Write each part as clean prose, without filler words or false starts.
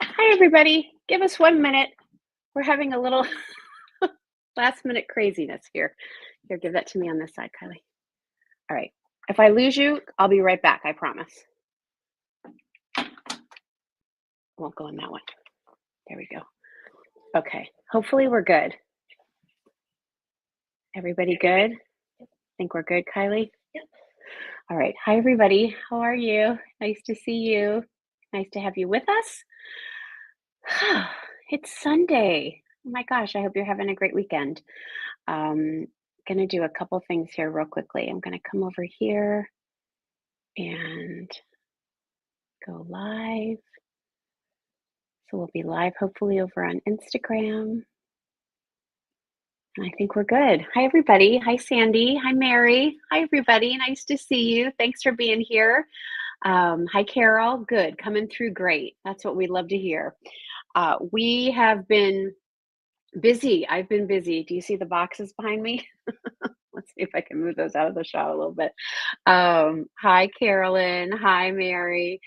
Hi, everybody. Give us 1 minute. We're having a little last minute craziness here. Here, give that to me on this side, Kylie. All right. If I lose you, I'll be right back. I promise. I won't go on that one. There we go. Okay. Hopefully, we're good. Everybody good? Think we're good, Kylie? Yep. All right. Hi, everybody. How are you? Nice to see you. Nice to have you with us. It's Sunday. Oh my gosh, I hope you're having a great weekend. Gonna do a couple things here real quickly. I'm gonna come over here and go live. So we'll be live hopefully over on Instagram. And I think we're good. Hi, everybody. Hi, Sandy. Hi, Mary. Hi, everybody. Nice to see you. Thanks for being here. Hi, Carol. Good. Coming through great. That's what we love to hear. We have been busy. I've been busy. Do you see the boxes behind me? Let's see if I can move those out of the shot a little bit. Hi, Carolyn. Hi, Mary.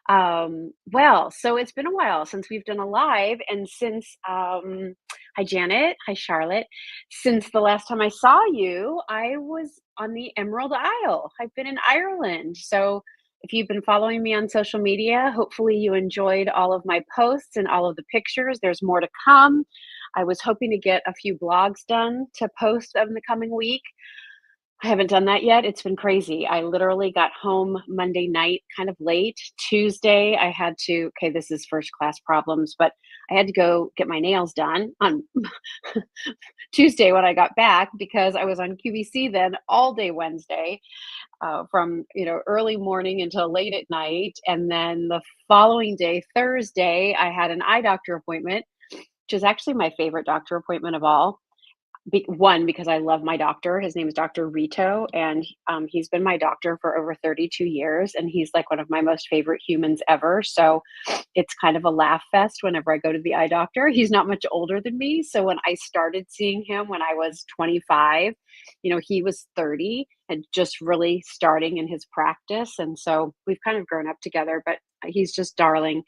Well, so it's been a while since we've done a live, and since, hi, Janet. Hi, Charlotte. Since the last time I saw you, I was on the Emerald Isle. I've been in Ireland. So if you've been following me on social media, hopefully you enjoyed all of my posts and all of the pictures. There's more to come. I was hoping to get a few blogs done to post in the coming week. I haven't done that yet. It's been crazy. I literally got home Monday night kind of late. Tuesday, I had to, okay, this is first class problems, but I had to go get my nails done on Tuesday when I got back because I was on QVC then all day Wednesday, from early morning until late at night. And then the following day, Thursday, I had an eye doctor appointment, which is actually my favorite doctor appointment of all. One, because I love my doctor. His name is Dr. Rito, and he's been my doctor for over 32 years, and he's like one of my most favorite humans ever. So it's kind of a laugh fest whenever I go to the eye doctor. He's not much older than me. So when I started seeing him when I was 25, he was 30 and just really starting in his practice. And so we've kind of grown up together, but he's just darling.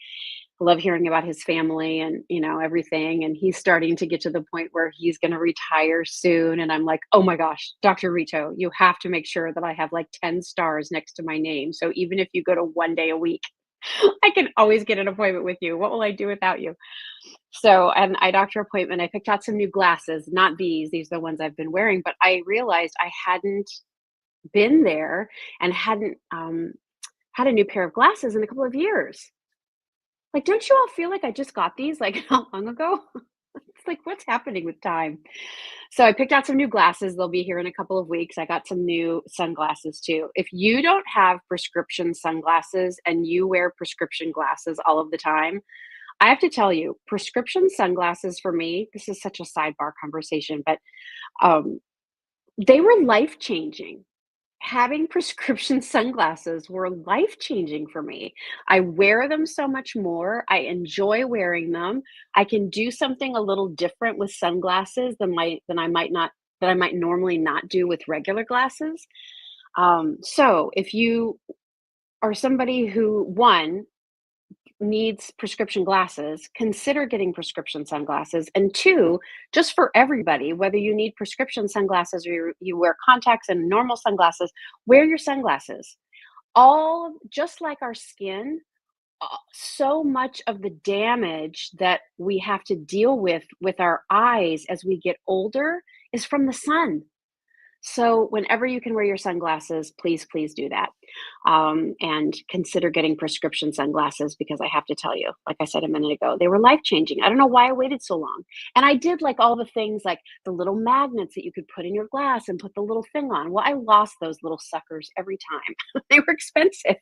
Love hearing about his family and everything, and he's starting to get to the point where he's going to retire soon, and I'm like, oh my gosh, Dr. Rito, you have to make sure that I have like 10 stars next to my name, so even if you go to 1 day a week, I can always get an appointment with you. What will I do without you? So an eye doctor appointment. I picked out some new glasses, not these are the ones I've been wearing, but I realized I hadn't been there and hadn't had a new pair of glasses in a couple of years. Like, don't you all feel like I just got these, like, how long ago? It's like, what's happening with time? So I picked out some new glasses. They'll be here in a couple of weeks. I got some new sunglasses too. If you don't have prescription sunglasses and you wear prescription glasses all of the time, I have to tell you, prescription sunglasses for me, this is such a sidebar conversation, but um, they were life changing. Having prescription sunglasses were life changing for me. I wear them so much more. I enjoy wearing them. I can do something a little different with sunglasses than I might normally not do with regular glasses. So if you are somebody who one needs prescription glasses, consider getting prescription sunglasses. And two, just for everybody, whether you need prescription sunglasses or you wear contacts and normal sunglasses, wear your sunglasses. All just like our skin, so much of the damage that we have to deal with our eyes as we get older is from the sun. So whenever you can wear your sunglasses, please, please do that. And consider getting prescription sunglasses because I have to tell you, like I said a minute ago, they were life changing. I don't know why I waited so long. And I did like all the things like the little magnets that you could put in your glass and put the little thing on. Well, I lost those little suckers every time. They were expensive.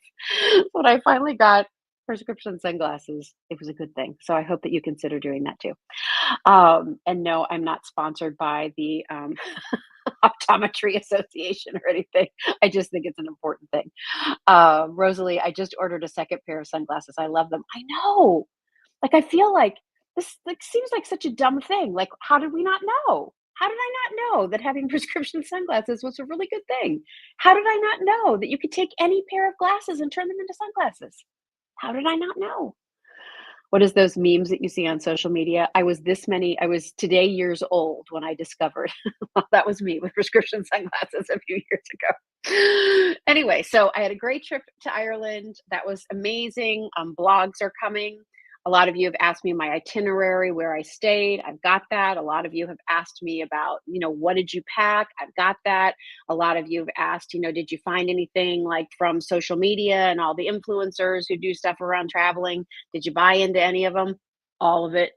When I finally got prescription sunglasses, it was a good thing. So I hope that you consider doing that too. And no, I'm not sponsored by the Optometry Association or anything. I just think it's an important thing. Rosalie, I just ordered a second pair of sunglasses. I love them. I know. Like I feel like this like seems like such a dumb thing. Like, how did we not know? How did I not know that having prescription sunglasses was a really good thing? How did I not know that you could take any pair of glasses and turn them into sunglasses? How did I not know? What is those memes that you see on social media? I was today years old when I discovered that was me with prescription sunglasses a few years ago. Anyway, so I had a great trip to Ireland. That was amazing. Blogs are coming. A lot of you have asked me my itinerary, where I stayed. I've got that. A lot of you have asked me about, what did you pack? I've got that. A lot of you have asked, did you find anything like from social media and all the influencers who do stuff around traveling? Did you buy into any of them? All of it.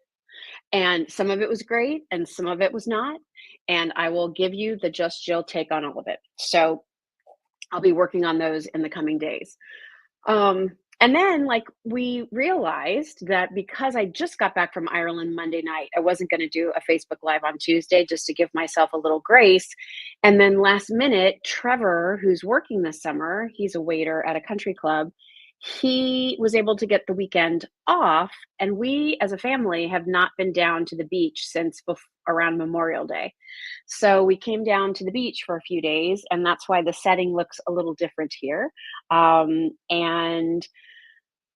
And some of it was great and some of it was not. And I will give you the Just Jill take on all of it. So I'll be working on those in the coming days. And then, like, we realized that because I just got back from Ireland Monday night, I wasn't going to do a Facebook Live on Tuesday just to give myself a little grace. And then last minute, Trevor, who's working this summer, he's a waiter at a country club. He was able to get the weekend off, and we as a family have not been down to the beach since around Memorial Day. So we came down to the beach for a few days, and that's why the setting looks a little different here. And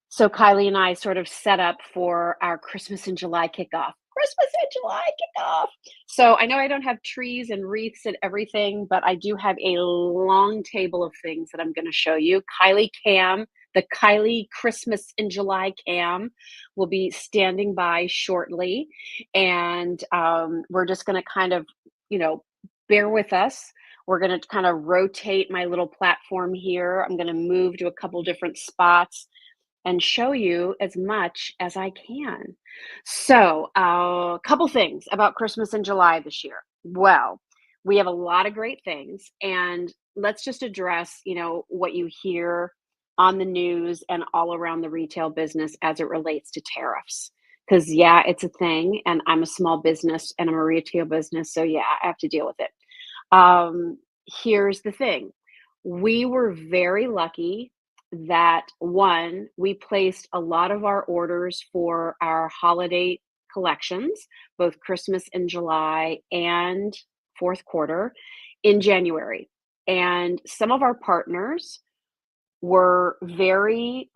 so Kylie and I sort of set up for our Christmas in July kickoff. Christmas in July kickoff. So I know I don't have trees and wreaths and everything, but I do have a long table of things that I'm going to show you. The Kylie Christmas in July cam will be standing by shortly. And we're just going to kind of, bear with us. We're going to kind of rotate my little platform here. I'm going to move to a couple different spots and show you as much as I can. So, a couple things about Christmas in July this year. Well, we have a lot of great things, and let's just address, what you hear on the news and all around the retail business as it relates to tariffs. Because, yeah, it's a thing, and I'm a small business and I'm a retail business. So, yeah, I have to deal with it. Here's the thing, we were very lucky that one, we placed a lot of our orders for our holiday collections, both Christmas in July and fourth quarter in January. And some of our partners were very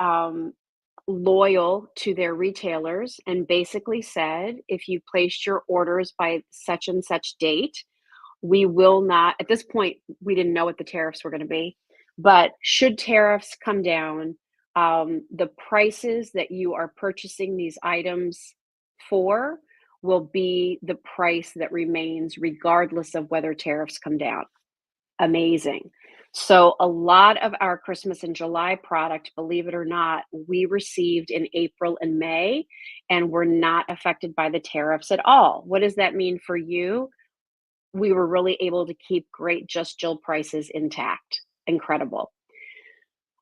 loyal to their retailers and basically said, if you placed your orders by such and such date, we will not, at this point, we didn't know what the tariffs were going to be, but should tariffs come down, the prices that you are purchasing these items for will be the price that remains regardless of whether tariffs come down. Amazing. So, a lot of our Christmas in July product, believe it or not, we received in April and May, and were not affected by the tariffs at all. What does that mean for you? We were really able to keep great Just Jill prices intact. Incredible.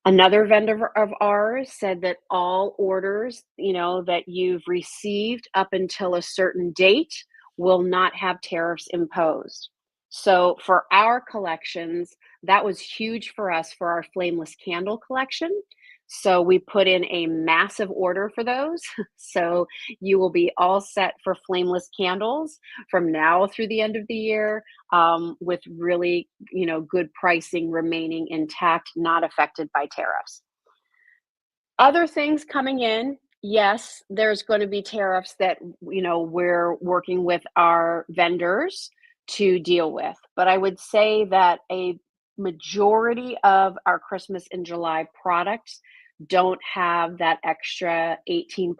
Another vendor of ours said that all orders, that you've received up until a certain date will not have tariffs imposed. So for our collections, that was huge for us for our flameless candle collection. So we put in a massive order for those. So you will be all set for flameless candles from now through the end of the year, with really, good pricing remaining intact, not affected by tariffs. Other things coming in, yes, there's going to be tariffs that, we're working with our vendors to deal with. But I would say that a majority of our Christmas in July products don't have that extra 18%,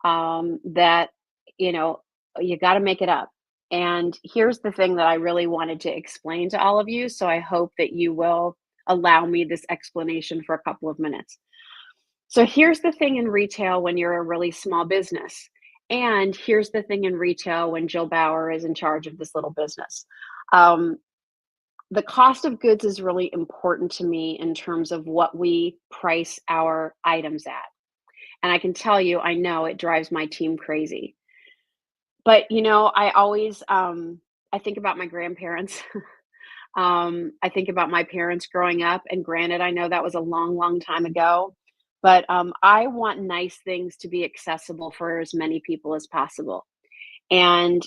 that, you know, you got to make it up. And here's the thing that I really wanted to explain to all of you. So I hope that you will allow me this explanation for a couple of minutes. So here's the thing in retail when you're a really small business. And here's the thing in retail when Jill Bauer is in charge of this little business. Um, the cost of goods is really important to me in terms of what we price our items at. And I can tell you, I know it drives my team crazy. But I always I think about my grandparents. I think about my parents growing up, and granted, I know that was a long, long time ago, but I want nice things to be accessible for as many people as possible. And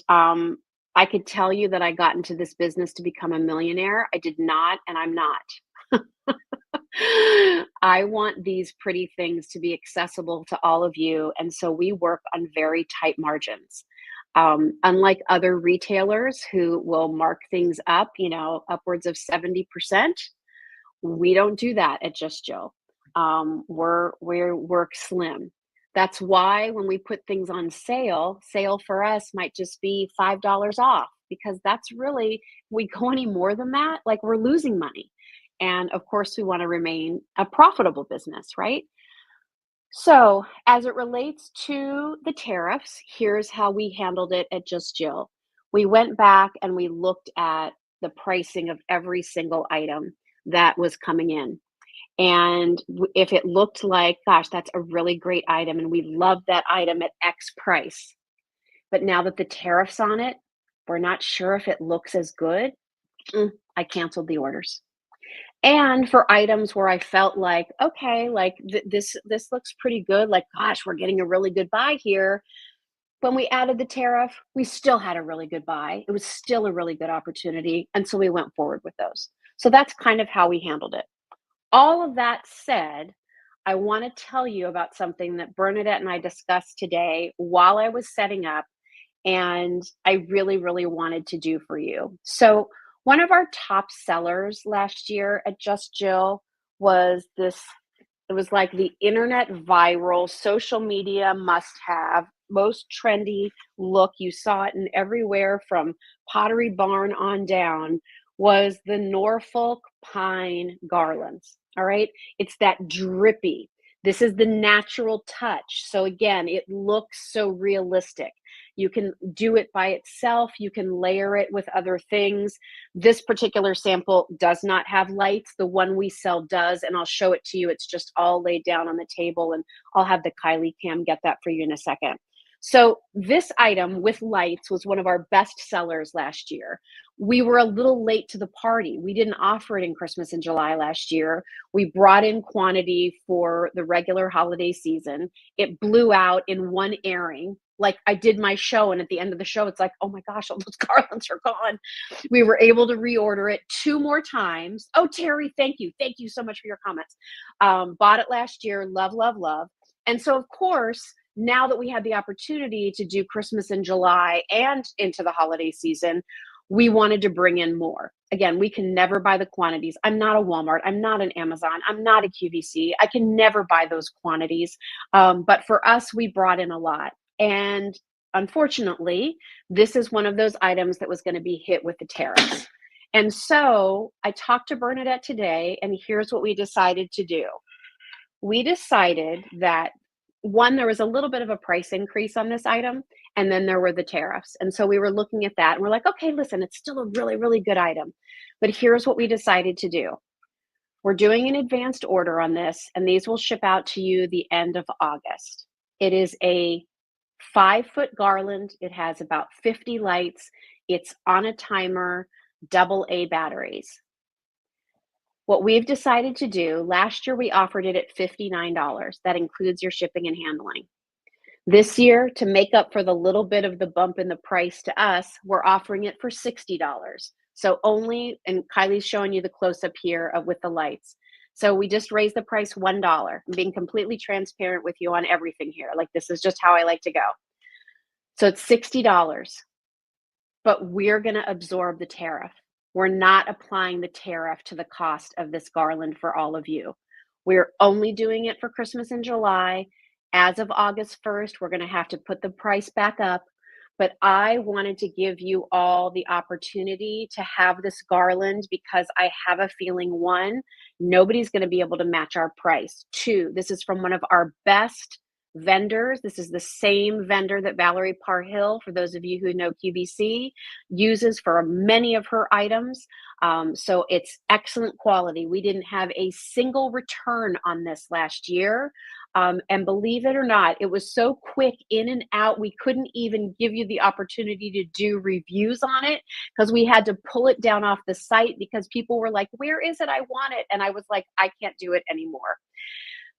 I could tell you that I got into this business to become a millionaire. I did not, and I'm not. I want these pretty things to be accessible to all of you, and so we work on very tight margins. Unlike other retailers who will mark things up, upwards of 70%, we don't do that at Just Jill. We're work slim. That's why when we put things on sale, sale for us might just be $5 off because that's really, we go any more than that, like we're losing money. And of course, we want to remain a profitable business, right? So, as it relates to the tariffs, here's how we handled it at Just Jill. We went back and we looked at the pricing of every single item that was coming in. And if it looked like, gosh, that's a really great item and we love that item at X price, but now that the tariffs on it, we're not sure if it looks as good, I canceled the orders. And for items where I felt like, okay, like this looks pretty good, like gosh, we're getting a really good buy here. When we added the tariff, we still had a really good buy. It was still a really good opportunity, and so we went forward with those. So that's kind of how we handled it. All of that said, I want to tell you about something that Bernadette and I discussed today while I was setting up, and I really, really wanted to do for you. So, one of our top sellers last year at Just Jill was this. It was like the internet viral social media must have, most trendy look. You saw it in everywhere from Pottery Barn on down, was the Norfolk pine garlands. All right. It's that drippy. This is the natural touch. So again, it looks so realistic. You can do it by itself. You can layer it with other things. This particular sample does not have lights. The one we sell does, and I'll show it to you. It's just all laid down on the table, and I'll have the Kylie cam get that for you in a second. So this item with lights was one of our best sellers last year. We were a little late to the party. We didn't offer it in Christmas in July last year. We brought in quantity for the regular holiday season. It blew out in one airing. Like I did my show, and at the end of the show, it's like, oh my gosh, all those garlands are gone. We were able to reorder it 2 more times. Oh, Terry, thank you. Thank you so much for your comments. Bought it last year. Love, love, love. And so, of course, now that we had the opportunity to do Christmas in July and into the holiday season, we wanted to bring in more. Again, we can never buy the quantities. I'm not a Walmart. I'm not an Amazon. I'm not a QVC. I can never buy those quantities. But for us, we brought in a lot. And unfortunately, this is one of those items that was going to be hit with the tariffs. And so I talked to Bernadette today, and here's what we decided to do. We decided that one, there was a little bit of a price increase on this item, and then there were the tariffs. And so we were looking at that and we're like, okay, listen, it's still a really, really good item. But here's what we decided to do. We're doing an advanced order on this, and these will ship out to you the end of August. It is a 5-foot garland. It has about 50 lights. It's on a timer, AA batteries. What we've decided to do, last year we offered it at $59. That includes your shipping and handling. This year, to make up for the little bit of the bump in the price to us, we're offering it for $60. So only, and Kylie's showing you the close up here of with the lights. So we just raised the price $1. I'm being completely transparent with you on everything here. Like this is just how I like to go. So it's $60, but we're going to absorb the tariff. We're not applying the tariff to the cost of this garland for all of you. We're only doing it for Christmas in July. As of August 1st, we're going to have to put the price back up. But I wanted to give you all the opportunity to have this garland because I have a feeling, one, nobody's going to be able to match our price. Two, this is from one of our best vendors. This is the same vendor that Valerie Parhill, for those of you who know QVC, uses for many of her items. So it's excellent quality. We didn't have a single return on this last year. And believe it or not, it was so quick in and out, we couldn't even give you the opportunity to do reviews on it because we had to pull it down off the site because people were like, where is it? I want it. And I was like, I can't do it anymore.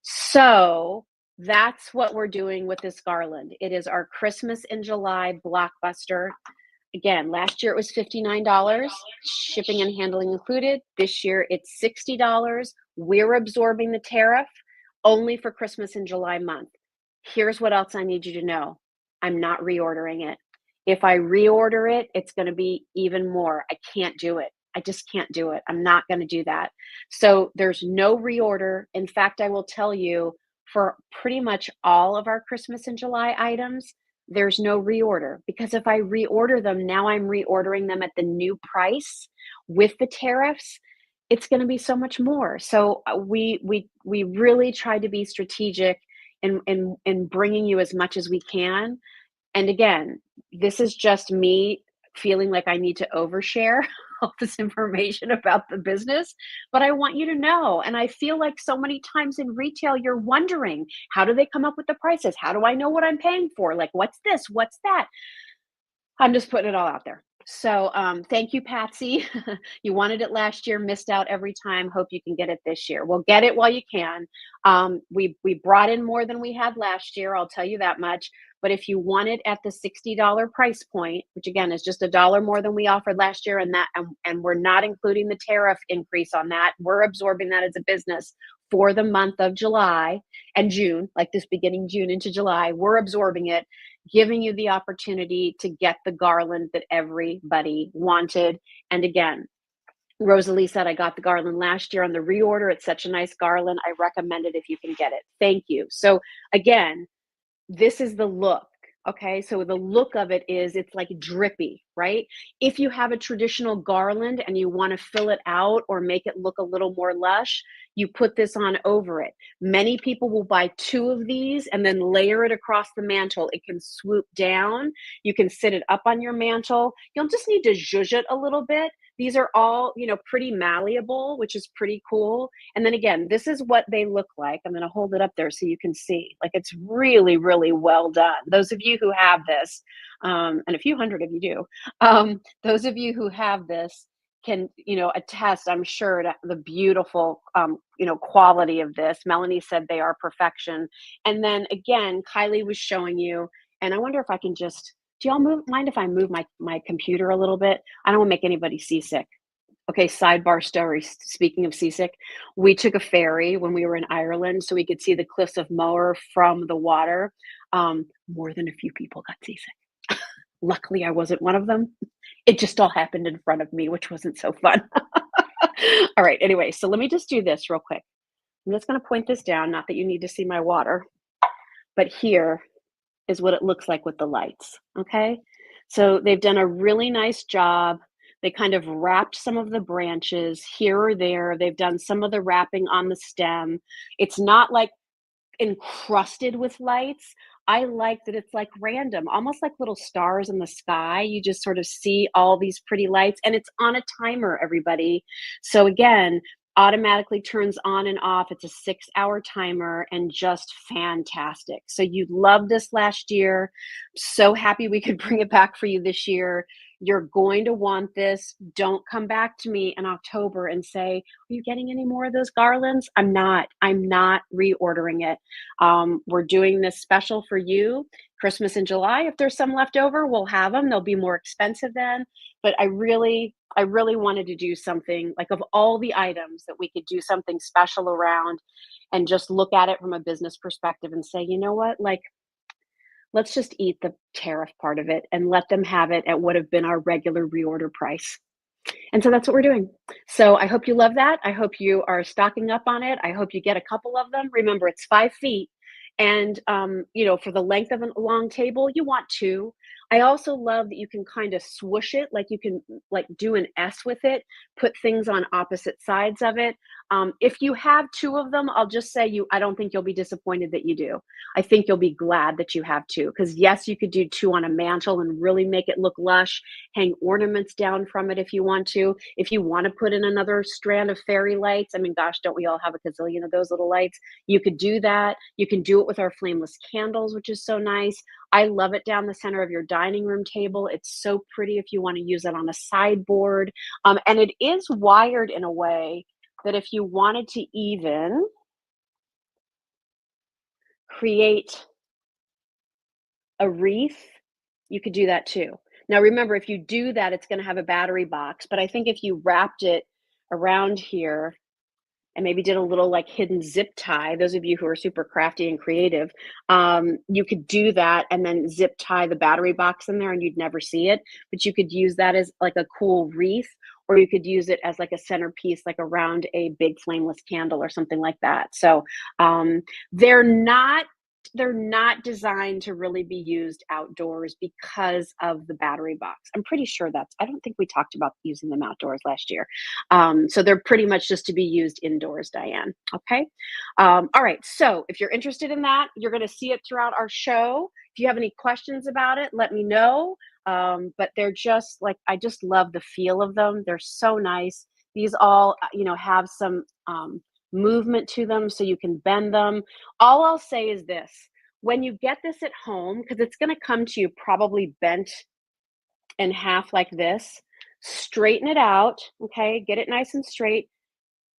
So that's what we're doing with this garland. It is our Christmas in July blockbuster. Again, last year it was $59, shipping and handling included. This year it's $60. We're absorbing the tariff only for Christmas and July month. Here's what else I need you to know. I'm not reordering it. If I reorder it, it's going to be even more. I can't do it. I just can't do it. I'm not going to do that. So there's no reorder. In fact, I will tell you for pretty much all of our Christmas and July items, there's no reorder because if I reorder them, now I'm reordering them at the new price with the tariffs. It's going to be so much more. So we really try to be strategic in bringing you as much as we can. And again, this is just me feeling like I need to overshare all this information about the business, but I want you to know. And I feel like so many times in retail, you're wondering, how do they come up with the prices? How do I know what I'm paying for? Like, what's this? What's that? I'm just putting it all out there. So, thank you, Patsy. You wanted it last year, missed out every time. Hope you can get it this year. Well, get it while you can. We brought in more than we had last year. I'll tell you that much. But if you want it at the $60 price point, which again is just a dollar more than we offered last year, and we're not including the tariff increase on that, we're absorbing that as a business for the month of July and June, like this beginning June into July, we're absorbing it, giving you the opportunity to get the garland that everybody wanted. And again, Rosalie said, I got the garland last year on the reorder. It's such a nice garland. I recommend it if you can get it. Thank you. So again, this is the look. Okay, so the look of it is it's like drippy, right? If you have a traditional garland and you want to fill it out or make it look a little more lush, you put this on over it. Many people will buy two of these and then layer it across the mantle. It can swoop down. You can sit it up on your mantle. You'll just need to zhuzh it a little bit. These are all, pretty malleable, which is pretty cool. And then again, this is what they look like. I'm going to hold it up there so you can see. Like it's really, really well done. Those of you who have this, and a few hundred of you do, those of you who have this can, attest, I'm sure, to the beautiful, quality of this. Melanie said they are perfection. And then again, Kylie was showing you, and I wonder if I can just, do y'all mind if I move my computer a little bit? I don't want to make anybody seasick. Okay, sidebar story. Speaking of seasick, we took a ferry when we were in Ireland so we could see the cliffs of Moher from the water. More than a few people got seasick. Luckily, I wasn't one of them. It just all happened in front of me, which wasn't so fun. All right, anyway, so let me just do this real quick. I'm just going to point this down, not that you need to see my water, but here is what it looks like with the lights, okay? So they've done a really nice job. They kind of wrapped some of the branches here or there. They've done some of the wrapping on the stem. It's not like encrusted with lights. I like that it's like random, almost like little stars in the sky. You just sort of see all these pretty lights, and it's on a timer, everybody. So again, automatically turns on and off. It's a 6-hour timer and just fantastic. So you loved this last year. So happy we could bring it back for you this year. You're going to want this. Don't come back to me in October and say, are you getting any more of those garlands? I'm not reordering it. We're doing this special for you, Christmas in July. If there's some left over, we'll have them. They'll be more expensive then. But I really wanted to do something like, of all the items that we could do something special around and just look at it from a business perspective and say, you know what, like, let's just eat the tariff part of it and let them have it at what have been our regular reorder price. And so that's what we're doing. So I hope you love that. I hope you are stocking up on it. I hope you get a couple of them. Remember, it's 5 feet. And, for the length of a long table, you want two. I also love that you can kind of swoosh it, like you can like do an S with it, put things on opposite sides of it. If you have two of them, I'll just say I don't think you'll be disappointed that you do. I think you'll be glad that you have two, because yes, you could do two on a mantle and really make it look lush, hang ornaments down from it if you want to. If you want to put in another strand of fairy lights, I mean, gosh, don't we all have a gazillion of those little lights? You could do that. You can do it with our flameless candles, which is so nice. I love it down the center of your dining room table. It's so pretty if you want to use it on a sideboard. And it is wired in a way that if you wanted to even create a wreath, you could do that too. Now remember, if you do that, it's gonna have a battery box, but I think if you wrapped it around here and maybe did a little like hidden zip tie, those of you who are super crafty and creative, you could do that and then zip tie the battery box in there and you'd never see it. But you could use that as like a cool wreath, or you could use it as like a centerpiece, like around a big flameless candle or something like that. So um, they're not they're not designed to really be used outdoors because of the battery box. I'm pretty sure I don't think we talked about using them outdoors last year. So they're pretty much just to be used indoors, Diane. Okay. All right. So if you're interested in that, you're going to see it throughout our show. If you have any questions about it, let me know. But they're just like, I just love the feel of them. They're so nice. These all, have some movement to them so you can bend them. All I'll say is this: when you get this at home, because it's going to come to you probably bent in half like this, straighten it out, okay? Get it nice and straight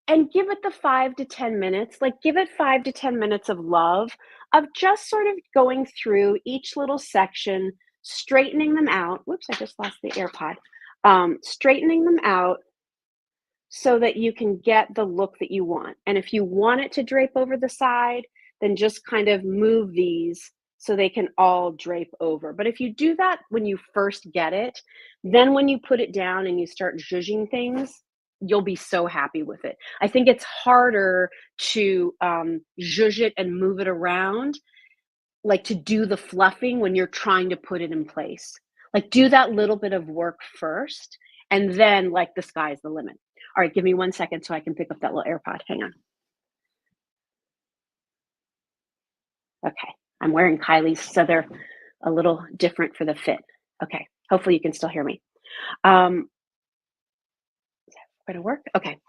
and give it the 5 to 10 minutes. Like, give it 5 to 10 minutes of love, of just sort of going through each little section, straightening them out. Whoops, I just lost the AirPod. Straightening them out so that you can get the look that you want. And if you want it to drape over the side, then just kind of move these so they can all drape over. But if you do that when you first get it, then when you put it down and you start zhuzhing things, you'll be so happy with it. I think it's harder to zhuzh it and move it around, like to do the fluffing when you're trying to put it in place. Like, do that little bit of work first, and then like the sky's the limit. All right, give me 1 second so I can pick up that little AirPod. Hang on. Okay, I'm wearing Kylie's, so they're a little different for the fit. Okay, hopefully you can still hear me. Um, is that going to work? Okay.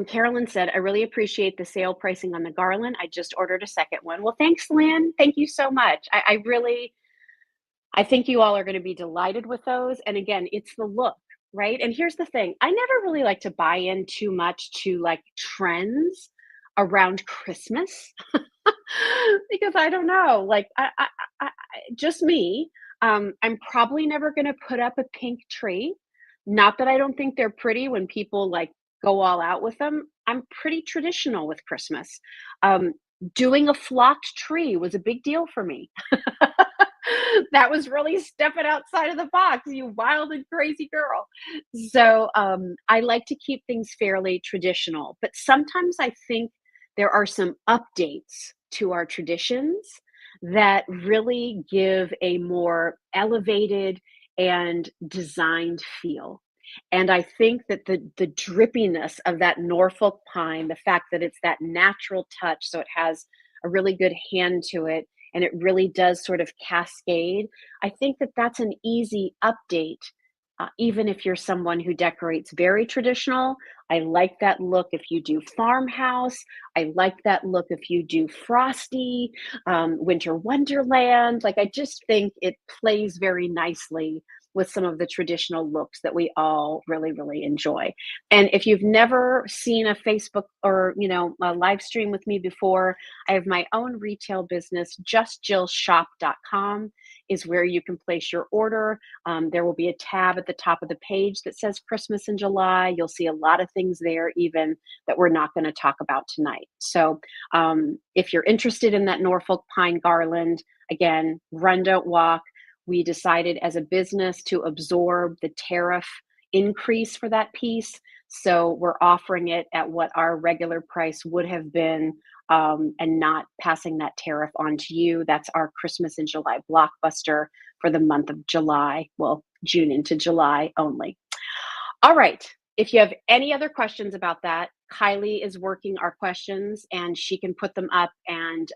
Carolyn said, I really appreciate the sale pricing on the garland. I just ordered a second one. Well, thanks, Lynn. Thank you so much. I think you all are going to be delighted with those. And again, it's the look, right? And here's the thing: I never really like to buy in too much to like trends around Christmas because I don't know, like, just me. I'm probably never going to put up a pink tree. Not that I don't think they're pretty when people like go all out with them. I'm pretty traditional with Christmas. Um, Doing a flocked tree was a big deal for me. That was really stepping outside of the box, you wild and crazy girl. So I like to keep things fairly traditional, but sometimes I think there are some updates to our traditions that really give a more elevated and designed feel. And I think that the drippiness of that Norfolk pine, the fact that it's that natural touch, so it has a really good hand to it, and it really does sort of cascade. I think that that's an easy update, even if you're someone who decorates very traditional. I like that look if you do farmhouse. I like that look if you do frosty, winter wonderland. Like, I just think it plays very nicely with some of the traditional looks that we all really, really enjoy. And if you've never seen a Facebook or, a live stream with me before, I have my own retail business. JustJillShop.com is where you can place your order. There will be a tab at the top of the page that says Christmas in July. You'll see a lot of things there, even that we're not going to talk about tonight. So if you're interested in that Norfolk pine garland, again, run, don't walk. We decided as a business to absorb the tariff increase for that piece. So we're offering it at what our regular price would have been, and not passing that tariff on to you. That's our Christmas in July blockbuster for the month of July. Well, June into July only. All right. If you have any other questions about that, Kylie is working our questions and she can put them up. And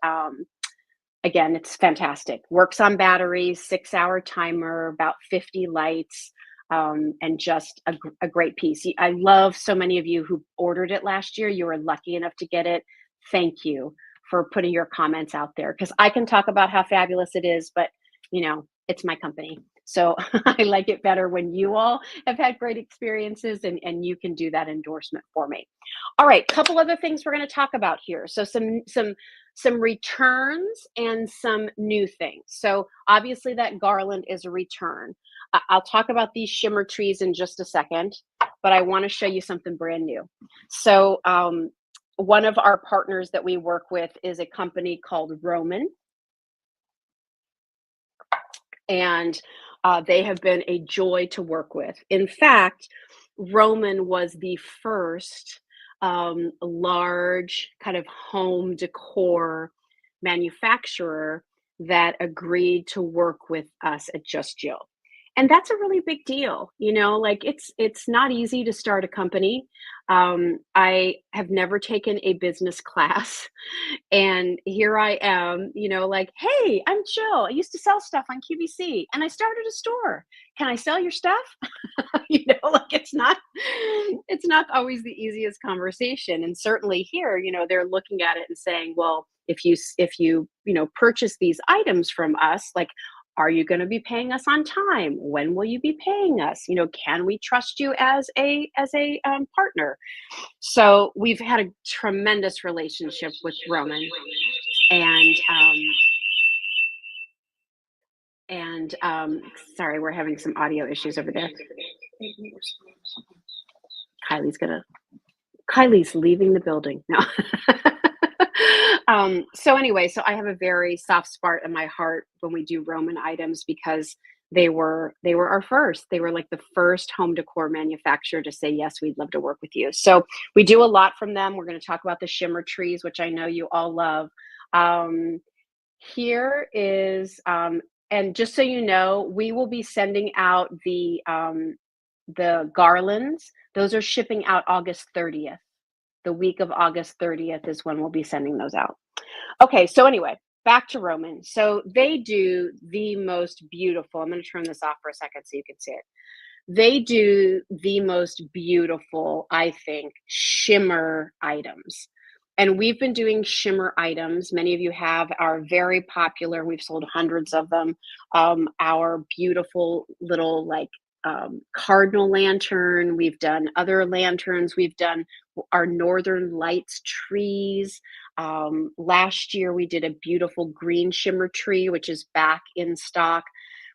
again, it's fantastic. Works on batteries, 6-hour timer, about 50 lights, and just a great piece. I love so many of you who ordered it last year. You were lucky enough to get it. Thank you for putting your comments out there, because I can talk about how fabulous it is, but it's my company. So I like it better when you all have had great experiences and you can do that endorsement for me. All right, couple other things we're going to talk about here. So some returns and some new things. So obviously that garland is a return. I'll talk about these shimmer trees in just a second, but I want to show you something brand new. So, one of our partners that we work with is a company called Roman, and they have been a joy to work with. In fact, Roman was the first large kind of home decor manufacturer that agreed to work with us at Just Jill. And that's a really big deal, like it's not easy to start a company. I have never taken a business class. And here I am, like, hey, I'm Jill. I used to sell stuff on QVC and I started a store. Can I sell your stuff? Like it's not always the easiest conversation. And certainly here, they're looking at it and saying, well, if you purchase these items from us, like, are you going to be paying us on time? When will you be paying us? Can we trust you as a partner? So we've had a tremendous relationship with Roman, and sorry, we're having some audio issues over there. Kylie's leaving the building. No. So anyway, so I have a very soft spot in my heart when we do Roman items because they were our first. They were like the first home decor manufacturer to say, yes, we'd love to work with you. So we do a lot from them. We're going to talk about the shimmer trees, which I know you all love. Here is, and just so you know, we will be sending out the garlands. Those are shipping out August 30th. The week of August 30th is when we'll be sending those out. Okay, so anyway, back to Roman. So they do the most beautiful, I'm going to turn this off for a second so you can see it. They do the most beautiful, I think, shimmer items. And we've been doing shimmer items. Many of you are very popular. We've sold hundreds of them. Our beautiful little cardinal lantern. We've done other lanterns. We've done our Northern Lights trees. Last year we did a beautiful green shimmer tree, which is back in stock.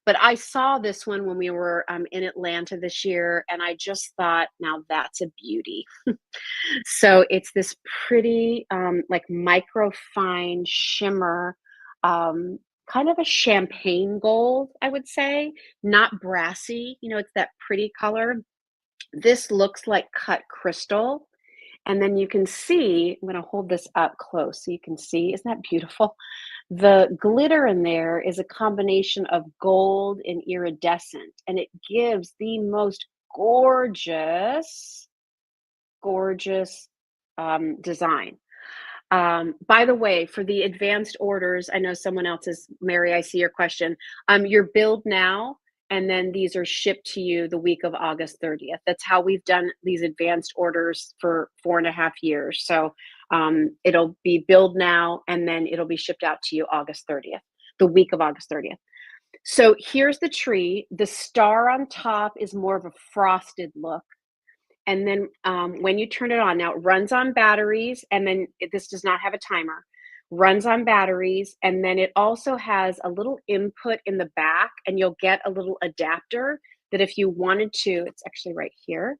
But I saw this one when we were in Atlanta this year, and I just thought, now that's a beauty. So it's this pretty microfine shimmer, kind of a champagne gold, I would say, not brassy. It's that pretty color. This looks like cut crystal. And then you can see, I'm going to hold this up close so you can see, isn't that beautiful? The glitter in there is a combination of gold and iridescent, and it gives the most gorgeous design. By the way, for the advanced orders, I know someone else is, Mary, I see your question. You're billed now, and then these are shipped to you the week of August 30th. That's how we've done these advanced orders for 4.5 years. So it'll be billed now, and then it'll be shipped out to you August 30th, the week of August 30th. So here's the tree. The star on top is more of a frosted look. And then when you turn it on, now it runs on batteries, and then this does not have a timer, runs on batteries. And then it also has a little input in the back, and you'll get a little adapter that if you wanted to, it's actually right here.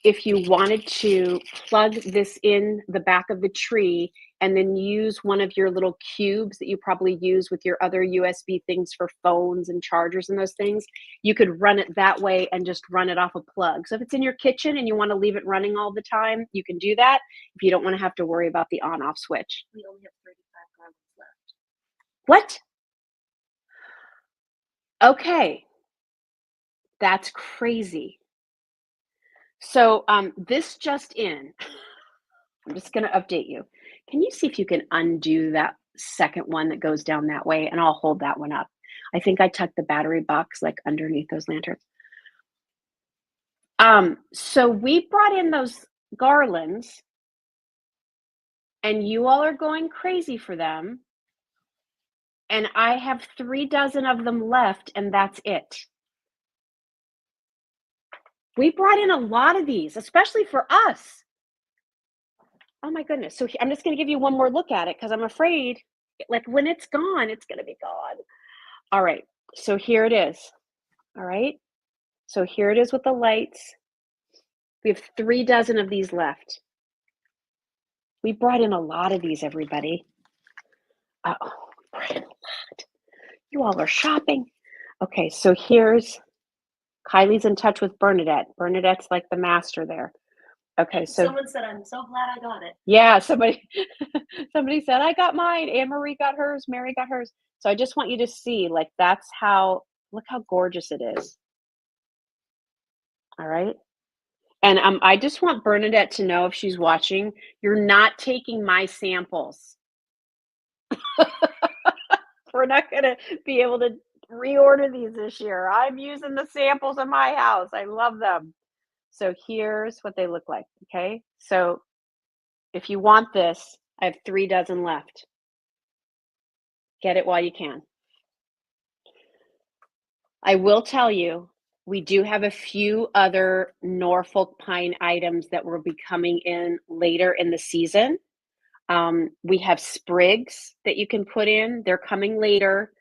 If you wanted to plug this in the back of the tree and then use one of your little cubes that you probably use with your other USB things for phones and chargers and those things, you could run it that way and just run it off a plug. So if it's in your kitchen and you want to leave it running all the time, you can do that if you don't want to have to worry about the on-off switch. We only have 35 garlands What? left. Okay. That's crazy. So this just in, I'm just going to update you. Can you see if you can undo that second one that goes down that way? And I'll hold that one up. I think I tucked the battery box like underneath those lanterns. So we brought in those garlands, and you all are going crazy for them. And I have 3 dozen of them left, and that's it. We brought in a lot of these, especially for us. Oh my goodness. So I'm just going to give you one more look at it because I'm afraid like when it's gone, it's going to be gone. All right. So here it is. All right. So here it is with the lights. We have 3 dozen of these left. We brought in a lot of these, everybody. Uh-oh, we brought in a lot. You all are shopping. Okay, so here's Kylie's in touch with Bernadette. Bernadette's like the master there. Okay, so someone said, I'm so glad I got it. yeah, somebody said, I got mine. Anne Marie got hers. Mary got hers. So I just want you to see, like, that's how, look how gorgeous it is. All right. And I just want Bernadette to know, if she's watching, you're not taking my samples. We're not going to be able to reorder these this year. I'm using the samples in my house. I love them. So here's what they look like. Okay. So if you want this, I have 3 dozen left. Get it while you can. I will tell you, we do have a few other Norfolk pine items that will be coming in later in the season. We have sprigs that you can put in. They're coming later.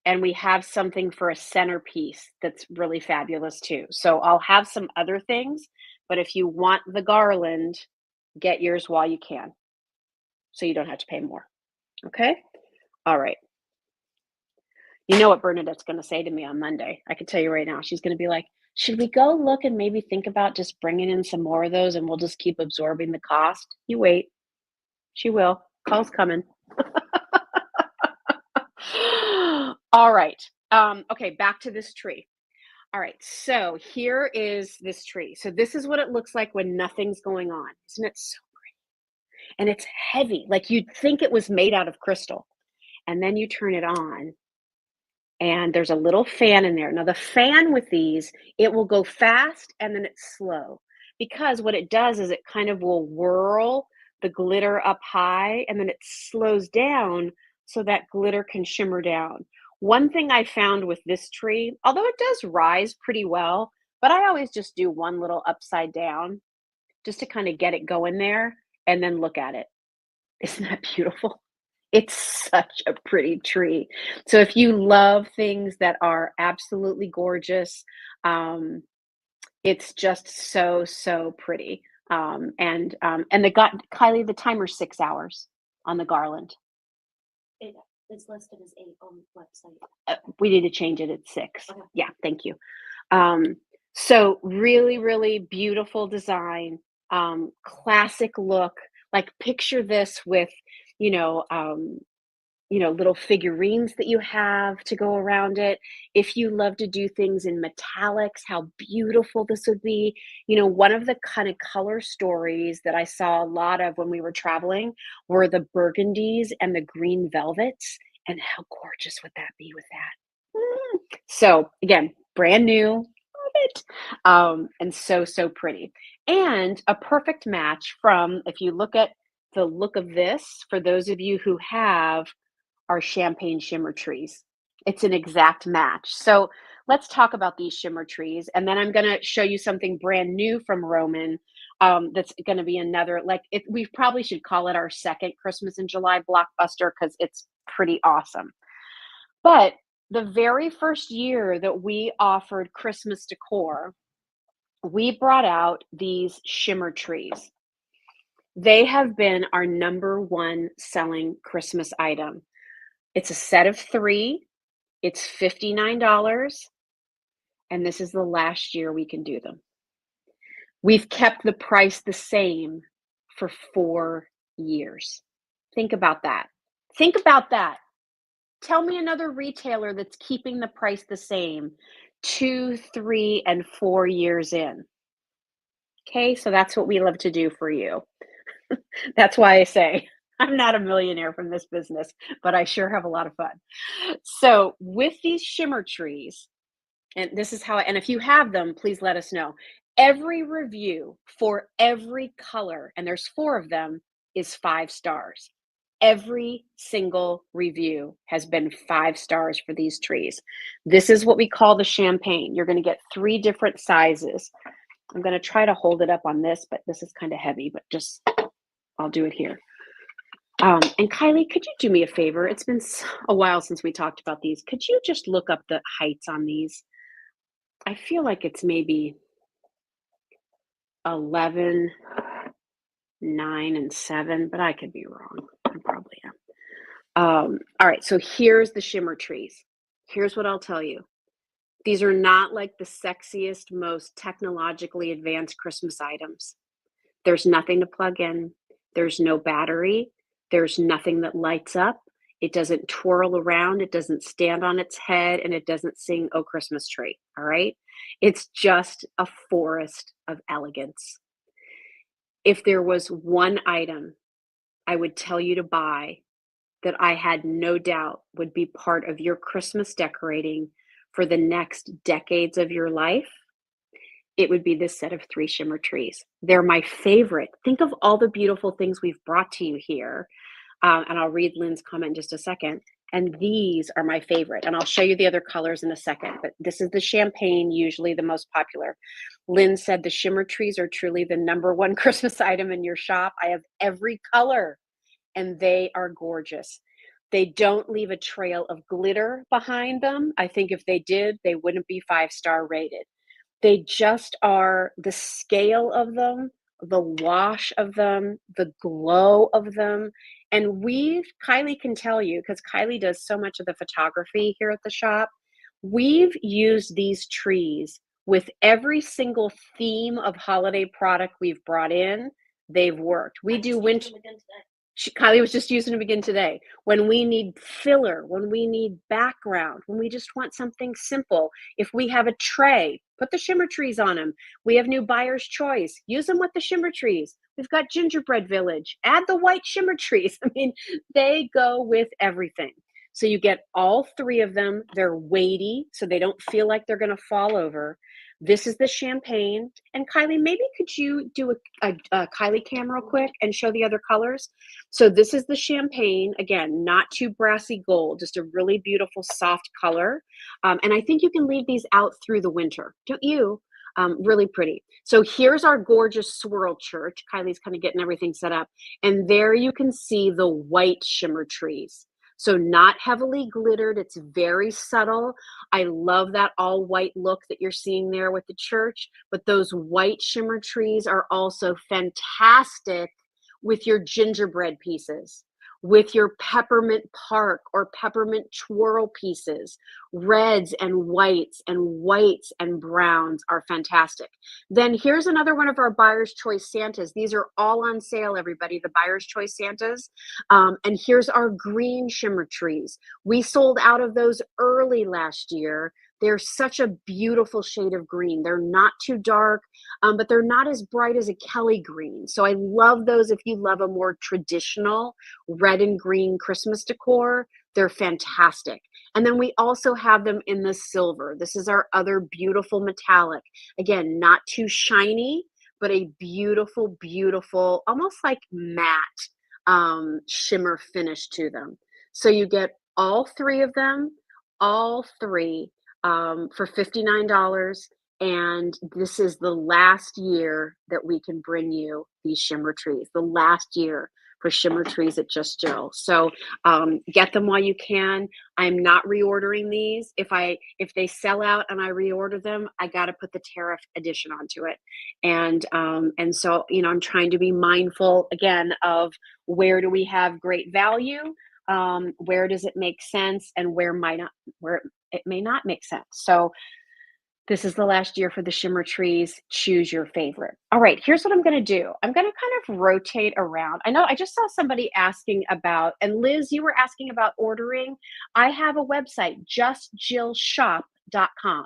And we have something for a centerpiece that's really fabulous too. So I'll have some other things, but if you want the garland, get yours while you can, so you don't have to pay more. Okay? All right. You know what Bernadette's going to say to me on Monday. I can tell you right now. She's going to be like, should we go look and maybe think about just bringing in some more of those, and we'll just keep absorbing the cost? You wait. She will. Call's coming. All right. Okay, back to this tree. All right, so here is this tree. So this is what it looks like when nothing's going on. Isn't it so pretty? And it's heavy, like you'd think it was made out of crystal. And then you turn it on, and there's a little fan in there. Now, the fan with these, it will go fast and then it's slow, because what it does is it kind of will whirl the glitter up high, and then it slows down so that glitter can shimmer down. One thing I found with this tree, although it does rise pretty well, but I always just do one little upside down just to kind of get it going there, and then look at it. Isn't that beautiful? It's such a pretty tree. So if you love things that are absolutely gorgeous, um, it's just so pretty. And they got Kylie, the timer's 6 hours on the garland. It's listed as 8 on the website. We need to change it at 6. Okay. Yeah, thank you. So really beautiful design, classic look. Like, picture this with, you know, um, little figurines that you have to go around it. If you love to do things in metallics, how beautiful this would be. One of the kind of color stories that I saw a lot of when we were traveling were the burgundies and the green velvets. And how gorgeous would that be with that? So again, brand new, love it. And so pretty. And a perfect match from, if you look at the look of this, for those of you who have our champagne shimmer trees. It's an exact match. So let's talk about these shimmer trees. And then I'm going to show you something brand new from Roman, that's going to be another, like, we probably should call it our second Christmas in July blockbuster, because it's pretty awesome. But the very first year that we offered Christmas decor, we brought out these shimmer trees. They have been our #1 selling Christmas item. It's a set of 3. It's $59, and this is the last year we can do them. We've kept the price the same for 4 years. Think about that. Think about that. Tell me another retailer that's keeping the price the same 2, 3, and 4 years in. Okay, so that's what we love to do for you. That's why I say I'm not a millionaire from this business, but I sure have a lot of fun. So with these shimmer trees, and this is how, and if you have them, please let us know. Every review for every color, and there's 4 of them, is 5 stars. Every single review has been 5 stars for these trees. This is what we call the champagne. You're going to get 3 different sizes. I'm going to try to hold it up on this, but this is kind of heavy, but just, I'll do it here. And Kylie, could you do me a favor? It's been a while since we talked about these. Could you just look up the heights on these? I feel like it's maybe 11, 9, and 7, but I could be wrong. I probably am. All right, so here's the shimmer trees. Here's what I'll tell you. These are not like the sexiest, most technologically advanced Christmas items. There's nothing to plug in. There's no battery. There's nothing that lights up. It doesn't twirl around. It doesn't stand on its head, and it doesn't sing, "Oh, Christmas tree." All right. It's just a forest of elegance. If there was one item I would tell you to buy that I had no doubt would be part of your Christmas decorating for the next decades of your life, it would be this set of 3 shimmer trees. They're my favorite. Think of all the beautiful things we've brought to you here. And I'll read Lynn's comment in just a second. And these are my favorite. And I'll show you the other colors in a second. But this is the champagne, usually the most popular. Lynn said the shimmer trees are truly the number one Christmas item in your shop. I have every color, and they are gorgeous. They don't leave a trail of glitter behind them. I think if they did, they wouldn't be 5-star rated. They just are the scale of them, the wash of them, the glow of them. And Kylie can tell you, because Kylie does so much of the photography here at the shop, we've used these trees with every single theme of holiday product we've brought in. They've worked. We do winter. Kylie was just using them again today. When we need filler, when we need background, when we just want something simple, if we have a tray, put the shimmer trees on them. We have new buyer's choice. Use them with the shimmer trees. We've got gingerbread village. Add the white shimmer trees. I mean, they go with everything. So you get all 3 of them. They're weighty, so they don't feel like they're going to fall over. This is the champagne. And Kylie, maybe could you do a Kylie cam real quick and show the other colors? So this is the champagne. Again, not too brassy gold, just a really beautiful soft color. And I think you can leave these out through the winter, don't you? Really pretty. So here's our gorgeous swirl church. Kylie's kind of getting everything set up. And there you can see the white shimmer trees. So not heavily glittered. It's very subtle. I love that all white look that you're seeing there with the church. But those white shimmer trees are also fantastic with your gingerbread pieces, with your peppermint park or peppermint twirl pieces. Reds and whites and browns are fantastic. Then here's another one of our Buyer's Choice Santas. These are all on sale, everybody, the Buyer's Choice Santas. And here's our green shimmer trees. We sold out of those early last year. They're such a beautiful shade of green. They're not too dark, but they're not as bright as a Kelly green. So I love those if you love a more traditional red and green Christmas decor. They're fantastic. And then we also have them in the silver. This is our other beautiful metallic. Again, not too shiny, but a beautiful, beautiful, almost like matte shimmer finish to them. So you get all 3 of them, all 3 for $59. And this is the last year that we can bring you these shimmer trees, the last year for shimmer trees at Just Jill. So get them while you can. I'm not reordering these. If they sell out and I reorder them, I got to put the tariff addition onto it. And so, you know, I'm trying to be mindful again of where do we have great value, where does it make sense, and where it may not make sense. So this is the last year for the shimmer trees. Choose your favorite. All right, here's what I'm going to do. I'm going to kind of rotate around. I know I just saw somebody asking about, and Liz, you were asking about ordering. I have a website, justjillshop.com.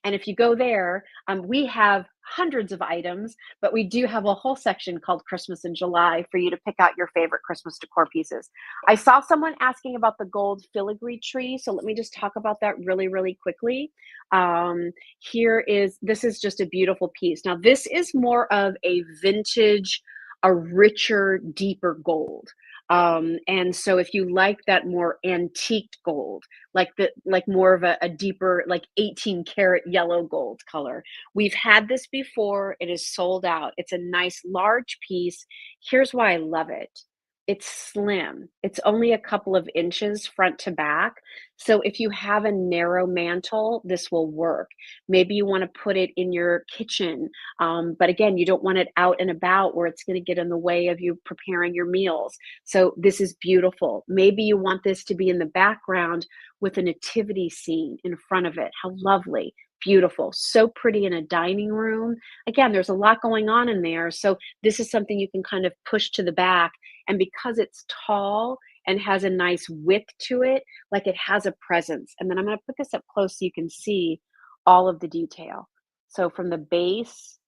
And if you go there, we have hundreds of items, but we do have a whole section called Christmas in July for you to pick out your favorite Christmas decor pieces. I saw someone asking about the gold filigree tree, so let me just talk about that really, really quickly. This is just a beautiful piece. Now, this is more of a vintage, a richer, deeper gold. And so if you like that more antiqued gold, like more of a deeper, like 18 karat yellow gold color, we've had this before. It is sold out. It's a nice large piece. Here's why I love it. it's slim. It's only a couple of inches front to back. So if you have a narrow mantle, this will work. Maybe you want to put it in your kitchen. But again, you don't want it out and about where it's going to get in the way of you preparing your meals. So this is beautiful. Maybe you want this to be in the background with a nativity scene in front of it. How lovely. Beautiful. So pretty in a dining room. Again, there's a lot going on in there. So this is something you can kind of push to the back. And because it's tall and has a nice width to it, like it has a presence. And then I'm going to put this up close so you can see all of the detail. So from the base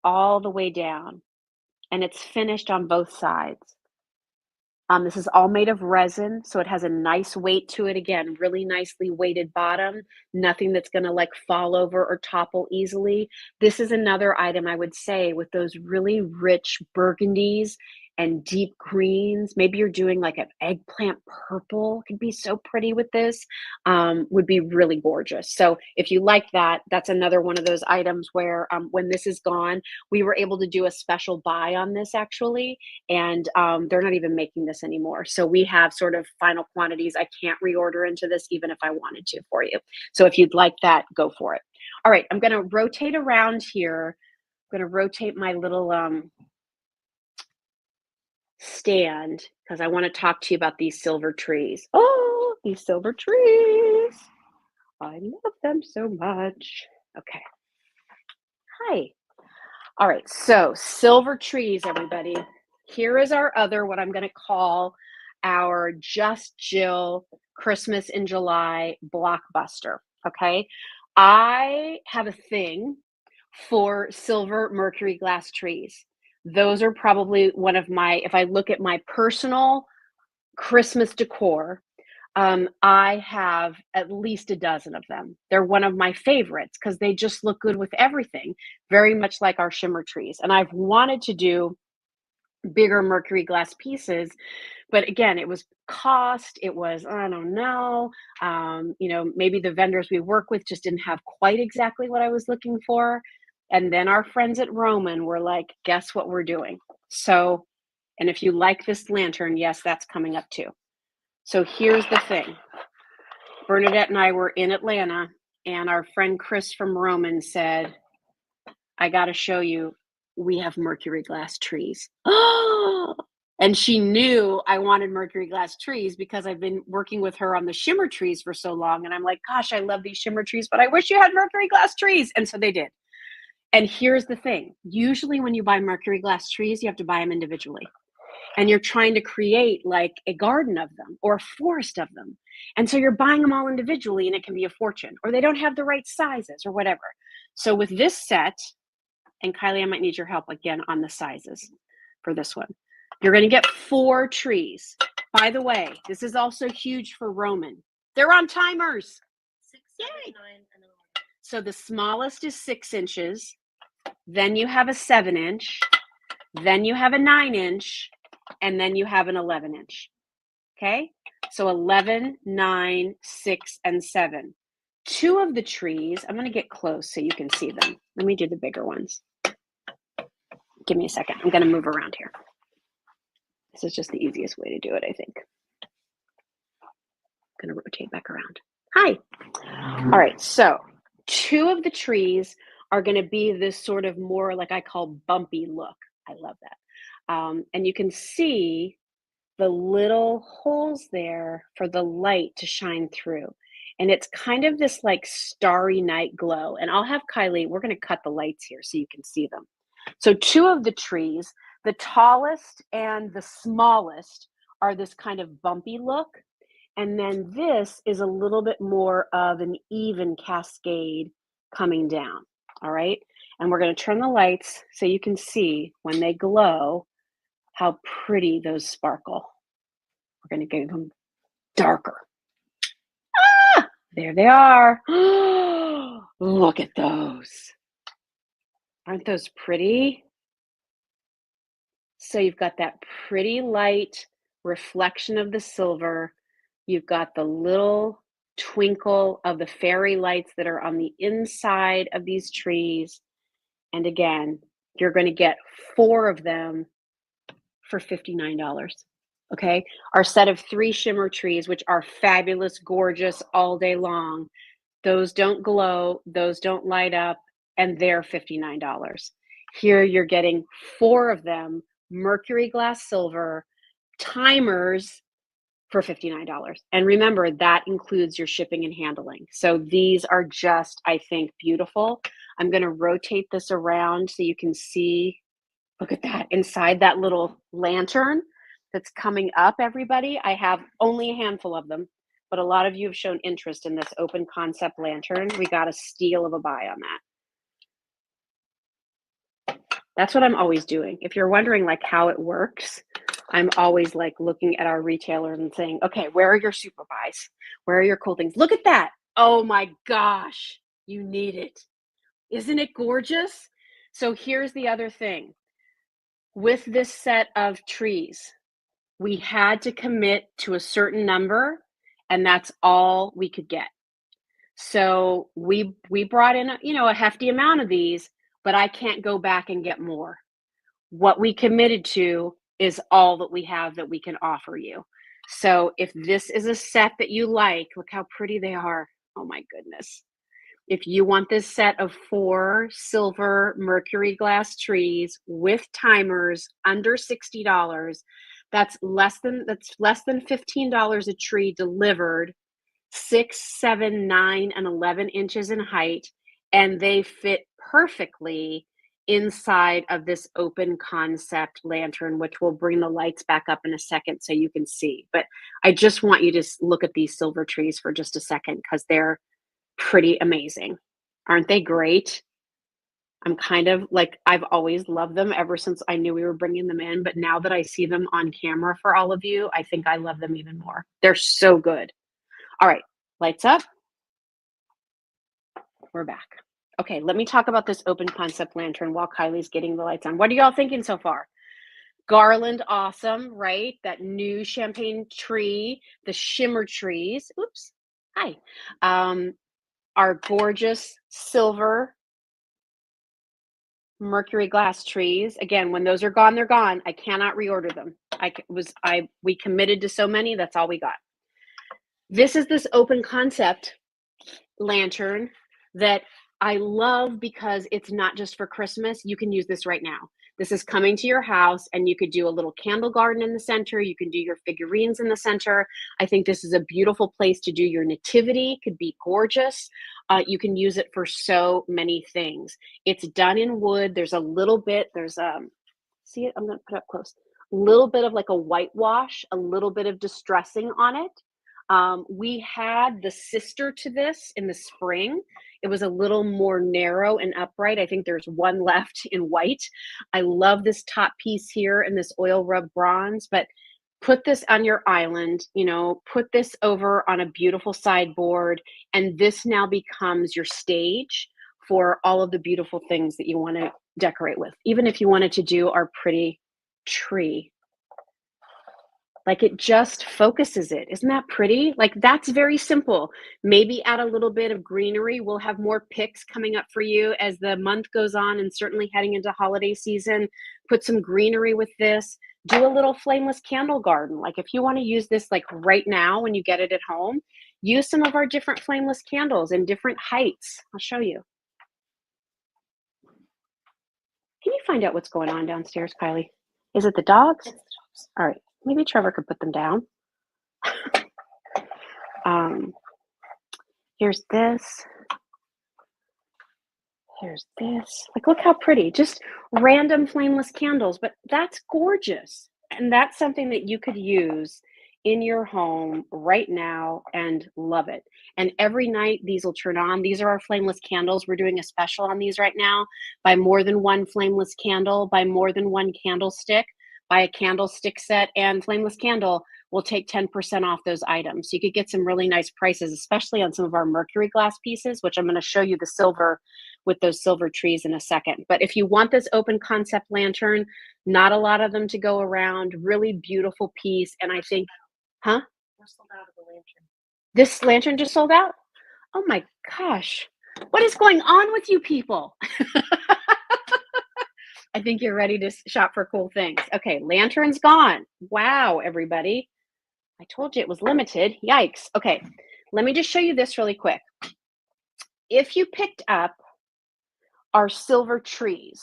all the way down, and it's finished on both sides. This is all made of resin, so it has a nice weight to it. Again, really nicely weighted bottom, nothing that's gonna like fall over or topple easily. This is another item I would say with those really rich burgundies and deep greens. Maybe you're doing like an eggplant purple, could be so pretty with this, would be really gorgeous. So if you like that, that's another one of those items where when this is gone, we were able to do a special buy on this actually, and they're not even making this anymore. So we have sort of final quantities. I can't reorder into this even if I wanted to for you. So if you'd like that, go for it. All right, I'm going to rotate around here. I'm going to rotate my little stand because I want to talk to you about these silver trees. Oh, these silver trees. I love them so much. Okay. Hi. All right, so silver trees, everybody. Here is our other, what I'm going to call our Just Jill Christmas in July blockbuster. Okay. I have a thing for silver Mercury glass trees. Those are probably one of my, if I look at my personal Christmas decor, I have at least a dozen of them. They're one of my favorites because they just look good with everything, very much like our shimmer trees. And I've wanted to do bigger Mercury glass pieces, but again, it was cost. It was, I don't know, maybe the vendors we work with just didn't have quite exactly what I was looking for. And then our friends at Roman were like, guess what we're doing? So, and if you like this lantern, yes, that's coming up too. So here's the thing. Bernadette and I were in Atlanta, and our friend Chris from Roman said, I got to show you, we have Mercury glass trees. And she knew I wanted Mercury glass trees because I've been working with her on the shimmer trees for so long. And I'm like, gosh, I love these shimmer trees, but I wish you had Mercury glass trees. And so they did. And here's the thing. Usually when you buy Mercury glass trees, you have to buy them individually. And you're trying to create like a garden of them or a forest of them. And so you're buying them all individually and it can be a fortune, or they don't have the right sizes or whatever. So with this set, and Kylie, I might need your help again on the sizes for this one. You're going to get 4 trees. By the way, this is also huge for Roman. They're on timers. 6, 7, 9, and 11. So the smallest is 6 inches. Then you have a 7-inch. Then you have a 9-inch. And then you have an 11-inch. Okay? So 11, 9, 6, and 7. 2 of the trees, I'm going to get close so you can see them. Let me do the bigger ones. Give me a second. I'm going to move around here. This is just the easiest way to do it, I think. I'm going to rotate back around. Hi. All right. So 2 of the trees are going to be this sort of more like I call bumpy look. I love that. And you can see the little holes there for the light to shine through. And it's kind of this like starry night glow. And I'll have Kylie, we're going to cut the lights here so you can see them. So 2 of the trees, the tallest and the smallest, are this kind of bumpy look. And then this is a little bit more of an even cascade coming down. All right. And we're going to turn the lights so you can see when they glow how pretty those sparkle. We're going to give them darker. Ah, there they are. Look at those. Aren't those pretty? So you've got that pretty light reflection of the silver. You've got the little twinkle of the fairy lights that are on the inside of these trees. And again, you're going to get 4 of them for $59. Okay. Our set of 3 shimmer trees, which are fabulous, gorgeous all day long. Those don't glow, those don't light up, and they're $59. Here you're getting 4 of them, Mercury glass silver, timers for $59. And remember, that includes your shipping and handling. So these are just, I think, beautiful. I'm going to rotate this around so you can see. Look at that inside that little lantern that's coming up, everybody. I have only a handful of them, but a lot of you have shown interest in this open concept lantern. We got a steal of a buy on that. That's what I'm always doing. If you're wondering like how it works, I'm always like looking at our retailers and saying, okay, where are your super buys? Where are your cool things? Look at that. Oh my gosh, you need it. Isn't it gorgeous? So here's the other thing. With this set of trees, we had to commit to a certain number, and that's all we could get. So we brought in a hefty amount of these, but I can't go back and get more. What we committed to is all that we have that we can offer you. So if this is a set that you like, look how pretty they are. Oh my goodness. If you want this set of 4 silver Mercury glass trees with timers under $60, that's less than $15 a tree delivered, 6, 7, 9, and 11 inches in height, and they fit perfectly inside of this open concept lantern, which will bring the lights back up in a second so you can see. But I just want you to look at these silver trees for just a second because they're pretty amazing. Aren't they great? I'm kind of like, I've always loved them ever since I knew we were bringing them in. But now that I see them on camera for all of you, I think I love them even more. They're so good. All right, lights up. We're back. Okay, let me talk about this open concept lantern while Kylie's getting the lights on. What are y'all thinking so far? Garland, awesome, right? That new champagne tree, the shimmer trees. Oops. Hi. Our gorgeous silver Mercury glass trees. Again, when those are gone, they're gone. I cannot reorder them. We committed to so many, that's all we got. This is this open concept lantern that I love because it's not just for Christmas. You can use this right now. This is coming to your house and you could do a little candle garden in the center. You can do your figurines in the center. I think this is a beautiful place to do your nativity. It could be gorgeous. You can use it for so many things. It's done in wood. There's a little bit, see it? I'm going to put it up close. A little bit of like a whitewash, a little bit of distressing on it. We had the sister to this in the spring. It was a little more narrow and upright. I think there's one left in white. I love this top piece here in this oil rub bronze, but put this on your island, put this over on a beautiful sideboard, and this now becomes your stage for all of the beautiful things that you want to decorate with. Even if you wanted to do our pretty tree. Like it just focuses it. Isn't that pretty? Like that's very simple. Maybe add a little bit of greenery. We'll have more picks coming up for you as the month goes on and certainly heading into holiday season. Put some greenery with this. Do a little flameless candle garden. Like if you want to use this like right now when you get it at home, use some of our different flameless candles in different heights. I'll show you. Can you find out what's going on downstairs, Kylie? Is it the dogs? It's the dogs. All right. Maybe Trevor could put them down. Here's this. Here's this. Like, look how pretty. Just random flameless candles, but that's gorgeous. And that's something that you could use in your home right now and love it. And every night these will turn on. These are our flameless candles. We're doing a special on these right now. Buy more than one flameless candle, buy more than one candlestick, buy a candlestick set and flameless candle. We'll take 10% off those items. So you could get some really nice prices, especially on some of our Mercury glass pieces, which I'm going to show you the silver with those silver trees in a second. But if you want this open concept lantern, not a lot of them to go around, really beautiful piece. And I think, huh? We're sold out of the lantern. This lantern just sold out? Oh my gosh. What is going on with you people? I think you're ready to shop for cool things. Okay, lantern's gone. Wow, everybody. I told you it was limited. Yikes. Okay, let me just show you this really quick. If you picked up our silver trees,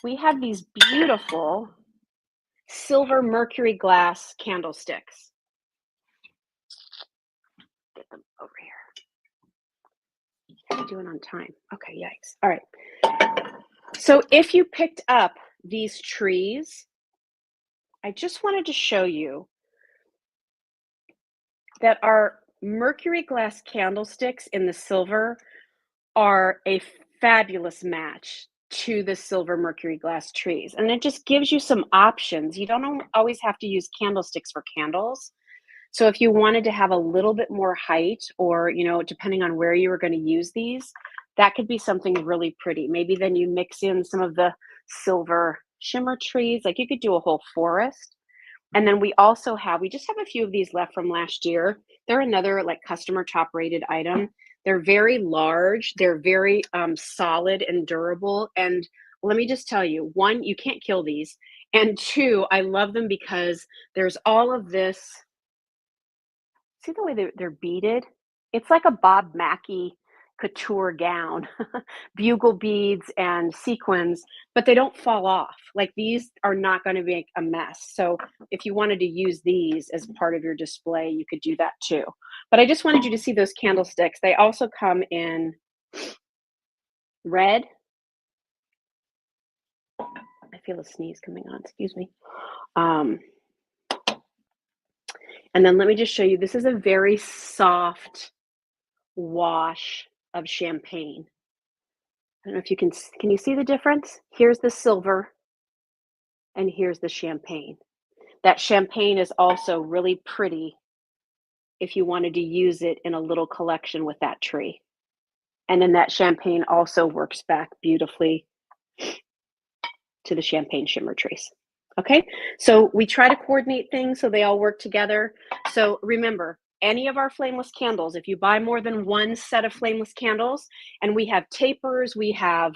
we have these beautiful silver Mercury glass candlesticks. Get them over here. How are you doing on time? Okay, yikes. All right. So if you picked up these trees, I just wanted to show you that our Mercury glass candlesticks in the silver are a fabulous match to the silver Mercury glass trees. And it just gives you some options. You don't always have to use candlesticks for candles. So if you wanted to have a little bit more height, or, depending on where you were going to use these, that could be something really pretty. Maybe then you mix in some of the silver shimmer trees. Like you could do a whole forest. And then we just have a few of these left from last year. They're another like customer top rated item. They're very large. They're very solid and durable. And let me just tell you, one, you can't kill these. And two, I love them because there's all of this. See the way they're beaded? It's like a Bob Mackie couture gown, bugle beads and sequins, but they don't fall off. Like these are not going to make a mess. So if you wanted to use these as part of your display, you could do that too. But I just wanted you to see those candlesticks. They also come in red. I feel a sneeze coming on, excuse me. And then let me just show you, this is a very soft wash of champagne. I don't know if can you see the difference? Here's the silver and here's the champagne. That champagne is also really pretty if you wanted to use it in a little collection with that tree. And then that champagne also works back beautifully to the champagne shimmer trees. Okay, so we try to coordinate things so they all work together. So remember, any of our flameless candles, if you buy more than one set of flameless candles, and we have tapers, we have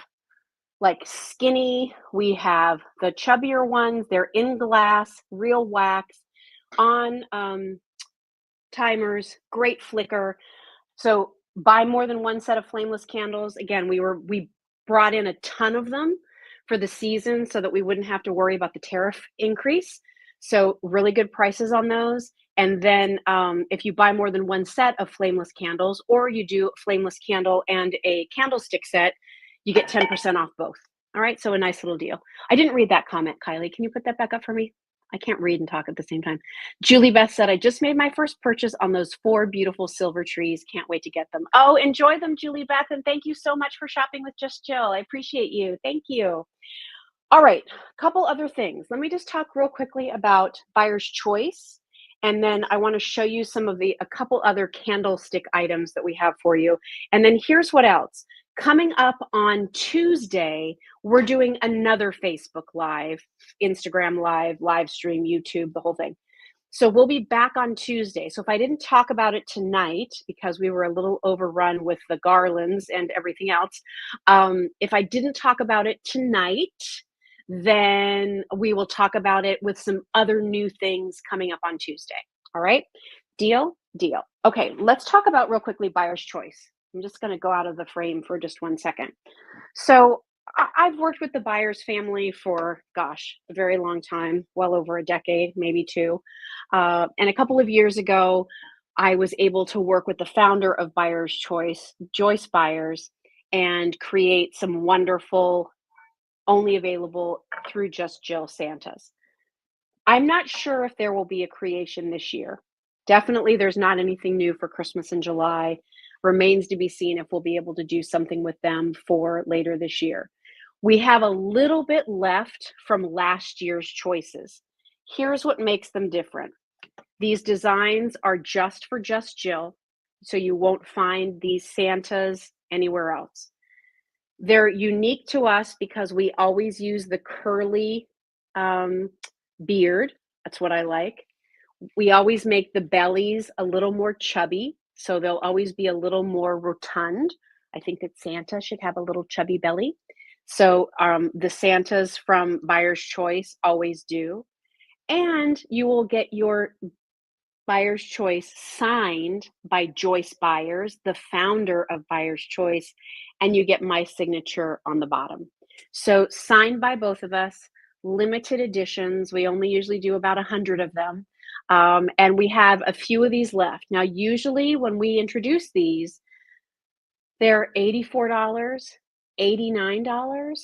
like skinny, we have the chubbier ones, they're in glass, real wax, on timers, great flicker. So buy more than one set of flameless candles. Again, we brought in a ton of them for the season so that we wouldn't have to worry about the tariff increase. So really good prices on those. And then if you buy more than one set of flameless candles, or you do a flameless candle and a candlestick set, you get 10% off both. All right, so a nice little deal. I didn't read that comment, Kylie. Can you put that back up for me? I can't read and talk at the same time. Julie Beth said, I just made my first purchase on those 4 beautiful silver trees. Can't wait to get them. Oh, enjoy them, Julie Beth. And thank you so much for shopping with Just Jill. I appreciate you. Thank you. All right, a couple other things. Let me just talk real quickly about buyer's choice. And then I want to show you a couple other candlestick items that we have for you. And then here's what else. Coming up on Tuesday, we're doing another Facebook Live, Instagram Live, live stream, YouTube, the whole thing. So we'll be back on Tuesday. So if I didn't talk about it tonight, because we were a little overrun with the garlands and everything else, if I didn't talk about it tonight, then we will talk about it with some other new things coming up on Tuesday. All right? Deal? Deal. Okay, let's talk about real quickly buyer's choice. I'm just going to go out of the frame for just 1 second. So I've worked with the Byers family for, a very long time, well over a decade, maybe 2. And a couple of years ago, I was able to work with the founder of Buyer's Choice, Joyce Byers, and create some wonderful, only available through Just Jill Santas. I'm not sure if there will be a creation this year. Definitely there's not anything new for Christmas in July. Remains to be seen if we'll be able to do something with them for later this year. We have a little bit left from last year's choices. Here's what makes them different. These designs are just for Just Jill, so you won't find these Santas anywhere else. They're unique to us because we always use the curly beard. That's what I like. We always make the bellies a little more chubby, so they'll always be a little more rotund. I think that Santa should have a little chubby belly. So the Santas from Buyer's Choice always do. And you will get your Buyer's Choice signed by Joyce Byers, the founder of Buyer's Choice, and you get my signature on the bottom. So signed by both of us, limited editions. We only usually do about 100 of them. And we have a few of these left. Now, usually when we introduce these, they're $84, $89.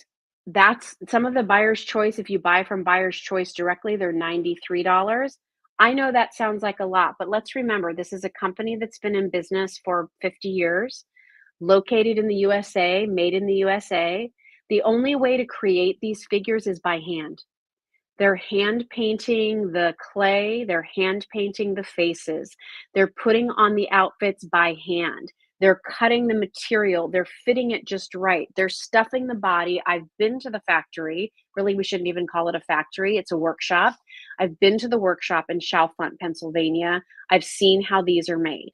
That's some of the Buyer's Choice. If you buy from Buyer's Choice directly, they're $93. I know that sounds like a lot, but let's remember this is a company that's been in business for 50 years, located in the USA, made in the USA. The only way to create these figures is by hand. They're hand painting the clay, they're hand painting the faces, they're putting on the outfits by hand. They're cutting the material, they're fitting it just right. They're stuffing the body. I've been to the factory. Really, we shouldn't even call it a factory, it's a workshop. I've been to the workshop in Chalfont, Pennsylvania. I've seen how these are made.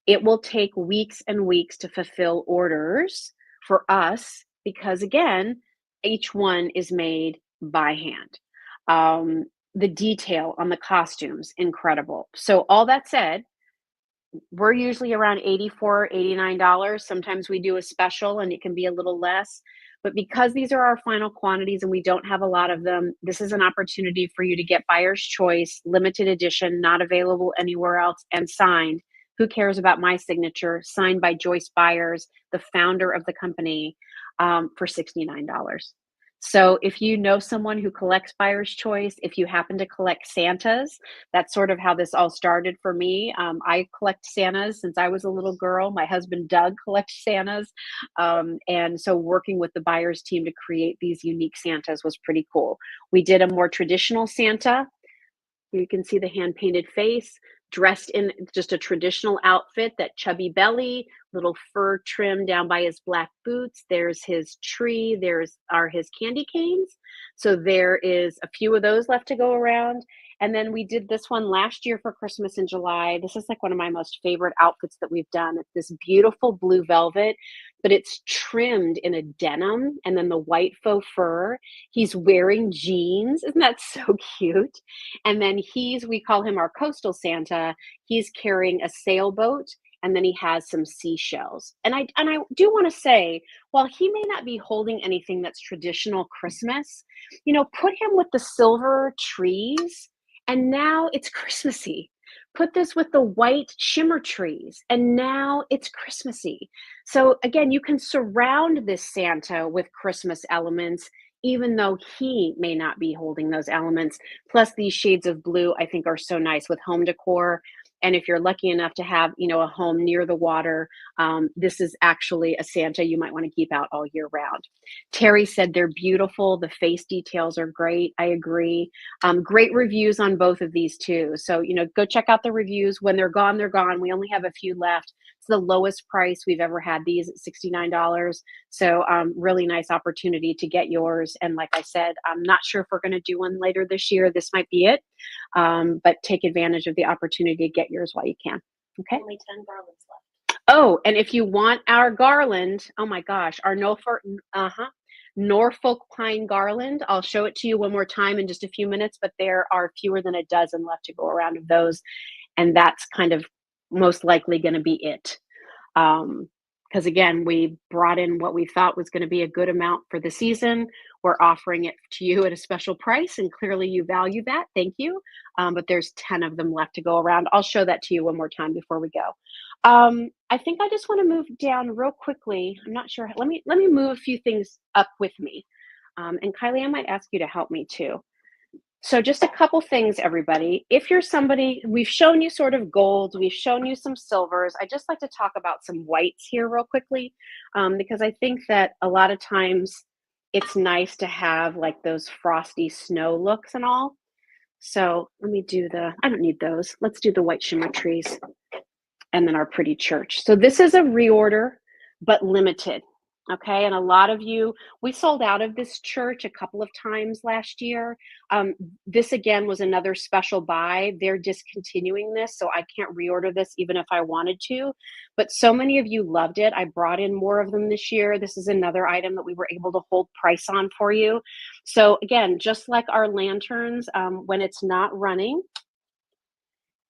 It will take weeks and weeks to fulfill orders for us because, again, each one is made by hand. The detail on the costumes, incredible. So all that said, we're usually around $84, $89. Sometimes we do a special and it can be a little less. But because these are our final quantities and we don't have a lot of them, this is an opportunity for you to get Buyer's Choice, limited edition, not available anywhere else, and signed. Who cares about my signature? Signed by Joyce Byers, the founder of the company, for $69. So if you know someone who collects Buyer's Choice, if you happen to collect Santas, that's sort of how this all started for me. I collect Santas since I was a little girl. My husband, Doug, collects Santas. And so working with the Buyers team to create these unique Santas was pretty cool. We did a more traditional Santa. You can see the hand painted face, dressed in just a traditional outfit, that chubby belly, little fur trim down by his black boots. There's his tree. Are his candy canes. So there is a few of those left to go around. And then we did this one last year for Christmas in July. This is like one of my most favorite outfits that we've done. It's this beautiful blue velvet, but it's trimmed in a denim and then the white faux fur. He's wearing jeans. Isn't that so cute? And then we call him our coastal Santa. He's carrying a sailboat and then he has some seashells. And I do want to say, while he may not be holding anything that's traditional Christmas, put him with the silver trees and now it's Christmassy. Put this with the white shimmer trees and now it's Christmassy. So again, you can surround this Santa with Christmas elements even though he may not be holding those elements. Plus, these shades of blue, I think, are so nice with home decor. And if you're lucky enough to have, a home near the water, this is actually a Santa you might want to keep out all year round. Terry said they're beautiful. The face details are great. I agree. Great reviews on both of these too. So, go check out the reviews. When they're gone, they're gone. We only have a few left. It's the lowest price we've ever had these at $69. So really nice opportunity to get yours. And like I said, I'm not sure if we're going to do one later this year. This might be it. But take advantage of the opportunity to get yours while you can. Okay. Only 10 garlands left. Oh, and if you want our garland, oh my gosh, our Norfolk pine garland. I'll show it to you one more time in just a few minutes, but there are fewer than a dozen left to go around of those. And that's kind of most likely going to be it. Because again, we brought in what we thought was going to be a good amount for the season. We're offering it to you at a special price, and clearly you value that. Thank you. But there's 10 of them left to go around. I'll show that to you one more time before we go. I think I just want to move down real quickly. I'm not sure. Let me move a few things up with me. And Kylie, I might ask you to help me too. So just a couple things, everybody. If you're somebody, we've shown you sort of golds, we've shown you some silvers. I just like to talk about some whites here real quickly, because I think that a lot of times it's nice to have like those frosty snow looks and all. So let me I don't need those. Let's do the white shimmer trees and then our pretty church. So this is a reorder, but limited. Okay, and a lot of you, we sold out of this church a couple of times last year. This again was another special buy. They're discontinuing this, so I can't reorder this even if I wanted to. But so many of you loved it. I brought in more of them this year. This is another item that we were able to hold price on for you. So again, just like our lanterns, when it's not running,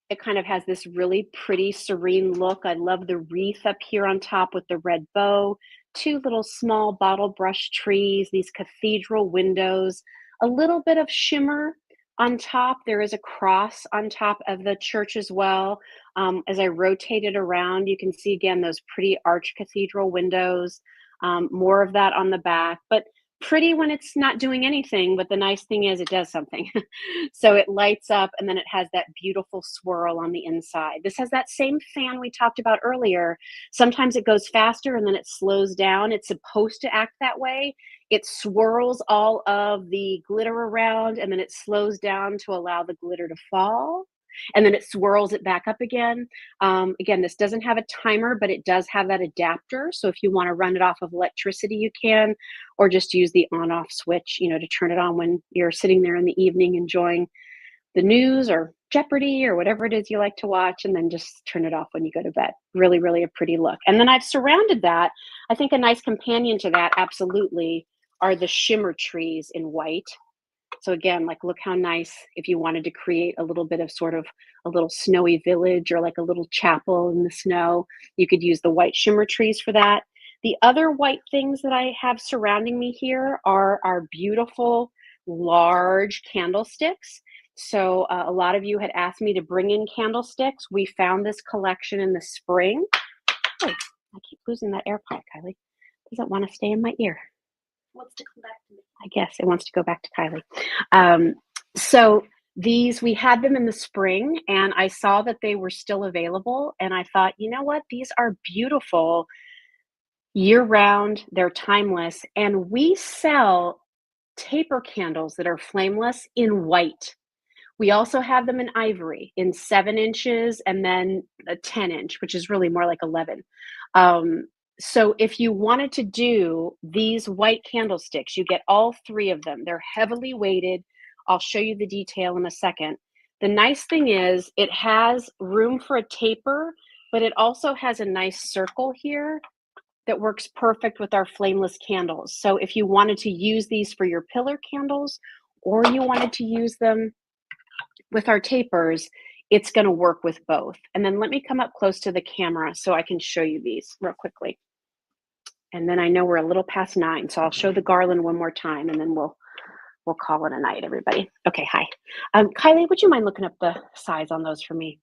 it kind of has this really pretty serene look. I love the wreath up here on top with the red bow, two little small bottle brush trees, these cathedral windows, a little bit of shimmer on top. There is a cross on top of the church as well. As I rotate it around, you can see again those pretty arch cathedral windows, more of that on the back. But pretty when it's not doing anything, but the nice thing is it does something. So it lights up and then it has that beautiful swirl on the inside. This has that same fan we talked about earlier. Sometimes it goes faster and then it slows down. It's supposed to act that way. It swirls all of the glitter around and then it slows down to allow the glitter to fall. And then it swirls it back up again. Again, this doesn't have a timer, but it does have that adapter. So if you want to run it off of electricity, you can, or just use the on off switch, to turn it on when you're sitting there in the evening enjoying the news or Jeopardy or whatever it is you like to watch, and then just turn it off when you go to bed. Really, really a pretty look. And then I've surrounded that. I think a nice companion to that, absolutely, are the shimmer trees in white. So again, like look how nice if you wanted to create a little bit of sort of a little snowy village or like a little chapel in the snow, you could use the white shimmer trees for that. The other white things that I have surrounding me here are our beautiful large candlesticks. So a lot of you had asked me to bring in candlesticks. We found this collection in the spring. Oh, I keep losing that AirPod, Kylie. Does it want to stay in my ear? Wants to come back to me. I guess it wants to go back to Kylie. So these, we had them in the spring and I saw that they were still available. And I thought, you know what? These are beautiful year round. They're timeless. And we sell taper candles that are flameless in white. We also have them in ivory in 7 inches and then a 10 inch, which is really more like 11. So if you wanted to do these white candlesticks, you get all three of them. They're heavily weighted. I'll show you the detail in a second. The nice thing is it has room for a taper, but it also has a nice circle here that works perfect with our flameless candles. So if you wanted to use these for your pillar candles or you wanted to use them with our tapers, it's going to work with both. And then let me come up close to the camera so I can show you these real quickly. And then I know we're a little past 9, so I'll show the garland one more time and then we'll call it a night, everybody. Okay, hi. Kylie, would you mind looking up the size on those for me?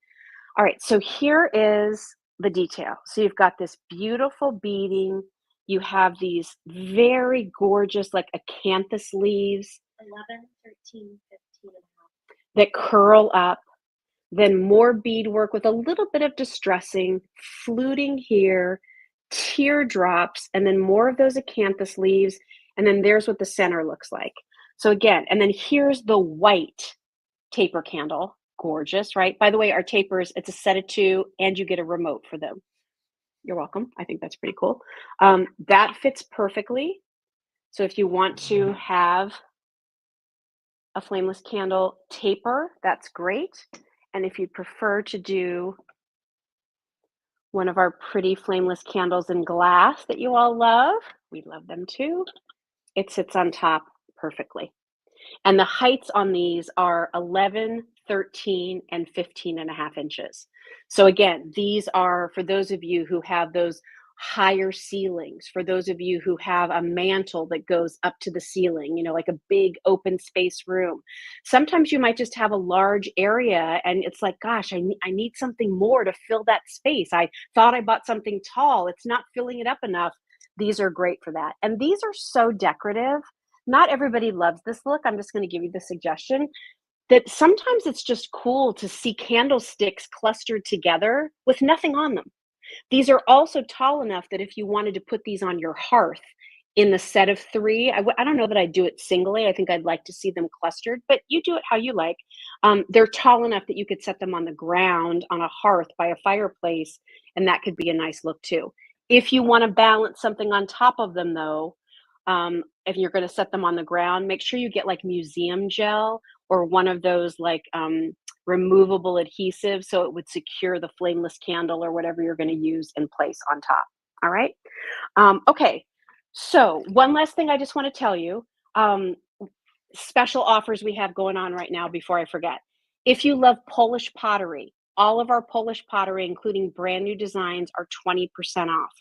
All right, so here is the detail. So you've got this beautiful beading. You have these very gorgeous, like acanthus leaves 11, 13, 15 and a half. that curl up, then more beadwork with a little bit of distressing, fluting here, teardrops, and then more of those acanthus leaves, and then there's what the center looks like. So again, and then here's the white taper candle. Gorgeous, right? By the way, our tapers, it's a set of 2, and you get a remote for them. You're welcome. I think that's pretty cool. That fits perfectly. So if you want to have a flameless candle taper, that's great. And if you prefer to do one of our pretty flameless candles in glass that you all love, we love them too, it sits on top perfectly. And the heights on these are 11, 13, and 15.5 inches. So again, these are for those of you who have those higher ceilings, for those of you who have a mantle that goes up to the ceiling, like a big open space room. Sometimes you might just have a large area and it's like, gosh, I need something more to fill that space. I thought I bought something tall. It's not filling it up enough. These are great for that. And these are so decorative. Not everybody loves this look. I'm just going to give you the suggestion that sometimes it's just cool to see candlesticks clustered together with nothing on them. These are also tall enough that if you wanted to put these on your hearth in the set of 3, I don't know that I'd do it singly. I think I'd like to see them clustered, but you do it how you like. They're tall enough that you could set them on the ground on a hearth by a fireplace, and that could be a nice look too. If you want to balance something on top of them, though, if you're going to set them on the ground, make sure you get like museum gel or one of those like removable adhesives so it would secure the flameless candle or whatever you're going to use in place on top. All right. Okay. So, one last thing I just want to tell you. Special offers we have going on right now before I forget. If you love Polish pottery, all of our Polish pottery, including brand new designs, are 20% off.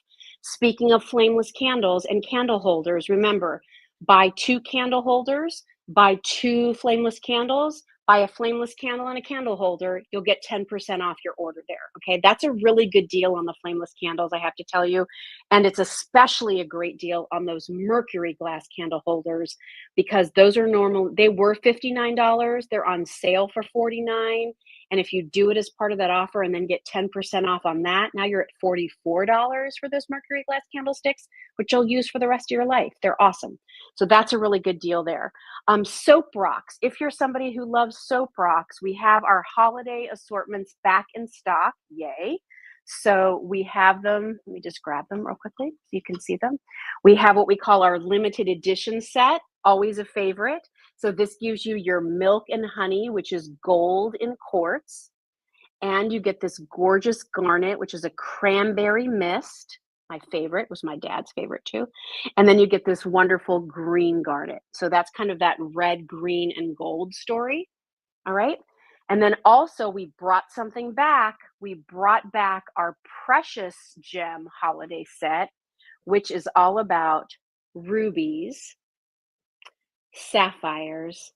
Speaking of flameless candles and candle holders, remember, buy 2 candle holders, buy 2 flameless candles, buy a flameless candle and a candle holder, you'll get 10% off your order there. Okay, that's a really good deal on the flameless candles, I have to tell you. And it's especially a great deal on those Mercury glass candle holders because those are normal. They were $59. They're on sale for $49. And if you do it as part of that offer and then get 10% off on that, now you're at $44 for those Mercury glass candlesticks, which you'll use for the rest of your life. They're awesome. So that's a really good deal there. Soap rocks. If you're somebody who loves soap rocks, we have our holiday assortments back in stock. Yay. So we have them. Let me just grab them real quickly so you can see them. We have what we call our limited edition set, always a favorite. So this gives you your milk and honey, which is gold in quartz. And you get this gorgeous garnet, which is a cranberry mist. My favorite, was my dad's favorite too. And then you get this wonderful green garnet. So that's kind of that red, green, and gold story. All right. And then also we brought something back. We brought back our precious gem holiday set, which is all about rubies, sapphires,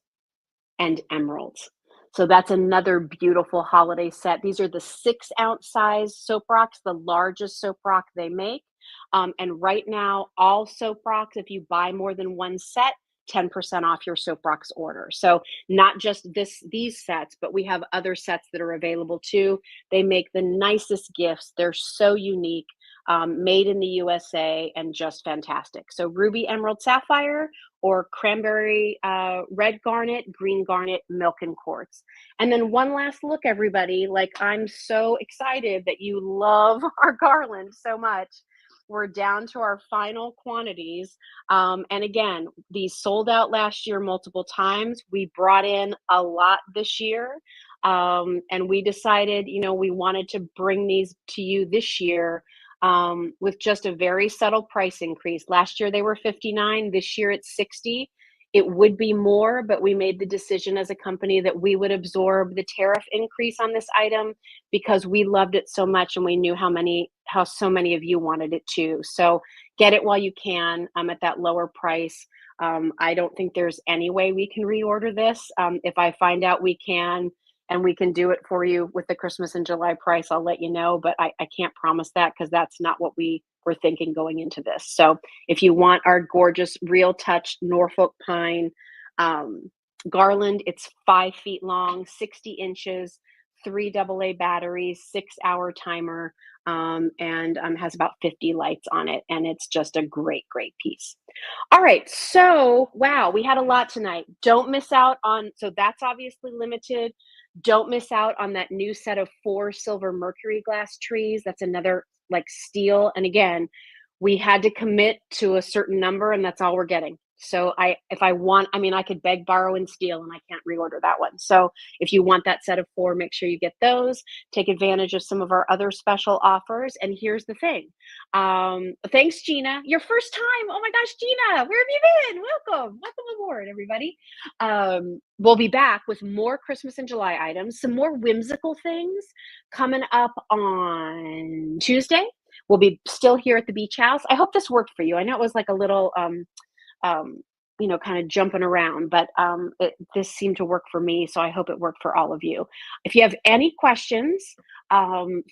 and emeralds. So that's another beautiful holiday set. These are the 6-ounce size soap rocks, the largest soap rock they make. And right now, all soap rocks, if you buy more than one set, 10% off your soap rocks order. So not just these sets, but we have other sets that are available too. They make the nicest gifts. They're so unique, made in the USA and just fantastic. So ruby, emerald, sapphire, or cranberry, red garnet, green garnet, milk and quartz. And then one last look, everybody. Like, I'm so excited that you love our garland so much. We're down to our final quantities. And again, these sold out last year multiple times. We brought in a lot this year. And we decided, we wanted to bring these to you this year with just a very subtle price increase. Last year they were $59. This year it's $60. It would be more, but we made the decision as a company that we would absorb the tariff increase on this item because we loved it so much and we knew how so many of you wanted it too. So get it while you can at that lower price. I don't think there's any way we can reorder this. If I find out we can, and we can do it for you with the Christmas and July price, I'll let you know, but I can't promise that because that's not what we were thinking going into this. So if you want our gorgeous Real Touch Norfolk pine garland, it's 5 feet long, 60 inches, 3 AA batteries, 6-hour timer, and has about 50 lights on it. And it's just a great, great piece. All right. So, wow, we had a lot tonight. Don't miss out on, so that's obviously limited. Don't miss out on that new set of 4 silver Mercury glass trees. That's another like steal. And again, we had to commit to a certain number and that's all we're getting. So if I want, I could beg, borrow, and steal, and I can't reorder that one. So if you want that set of 4, make sure you get those. Take advantage of some of our other special offers. And here's the thing. Thanks, Gina. Your first time. Oh my gosh, Gina, where have you been? Welcome. Welcome aboard, everybody. We'll be back with more Christmas and July items, some more whimsical things coming up on Tuesday. We'll be still here at the beach house. I hope this worked for you. I know it was like a little kind of jumping around, but this seemed to work for me, so I hope it worked for all of you. If you have any questions,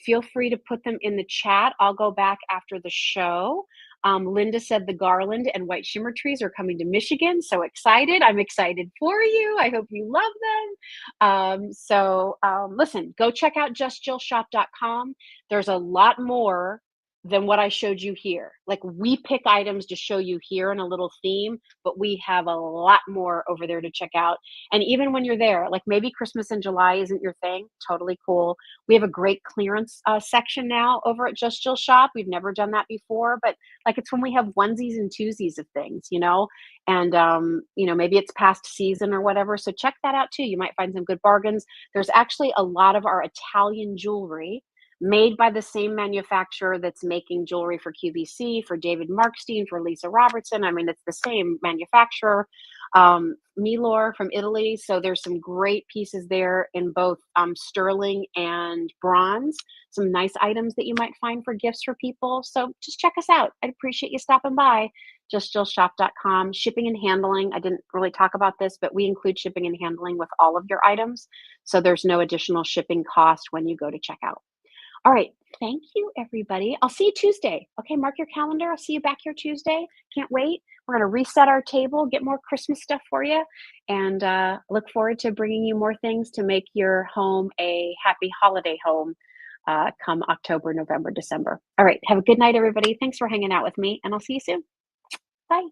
feel free to put them in the chat. I'll go back after the show. Linda said the garland and white shimmer trees are coming to Michigan. So excited. I'm excited for you. I hope you love them. Listen, go check out justjillshop.com. There's a lot more than what I showed you here. Like, we pick items to show you here in a little theme, but we have a lot more over there to check out. And even when you're there, like maybe Christmas in July isn't your thing, totally cool. We have a great clearance section now over at Just Jill Shop. We've never done that before, but like it's when we have onesies and twosies of things, and maybe it's past season or whatever. So check that out too. You might find some good bargains. There's actually a lot of our Italian jewelry made by the same manufacturer that's making jewelry for QVC, for David Markstein, for Lisa Robertson. I mean, it's the same manufacturer. Milor from Italy. So there's some great pieces there in both sterling and bronze. Some nice items that you might find for gifts for people. So just check us out. I'd appreciate you stopping by. JustJillShop.com. Shipping and handling. I didn't really talk about this, but we include shipping and handling with all of your items. So there's no additional shipping cost when you go to checkout. All right. Thank you, everybody. I'll see you Tuesday. Okay, mark your calendar. I'll see you back here Tuesday. Can't wait. We're going to reset our table, get more Christmas stuff for you, and look forward to bringing you more things to make your home a happy holiday home come October, November, December. All right. Have a good night, everybody. Thanks for hanging out with me, and I'll see you soon. Bye.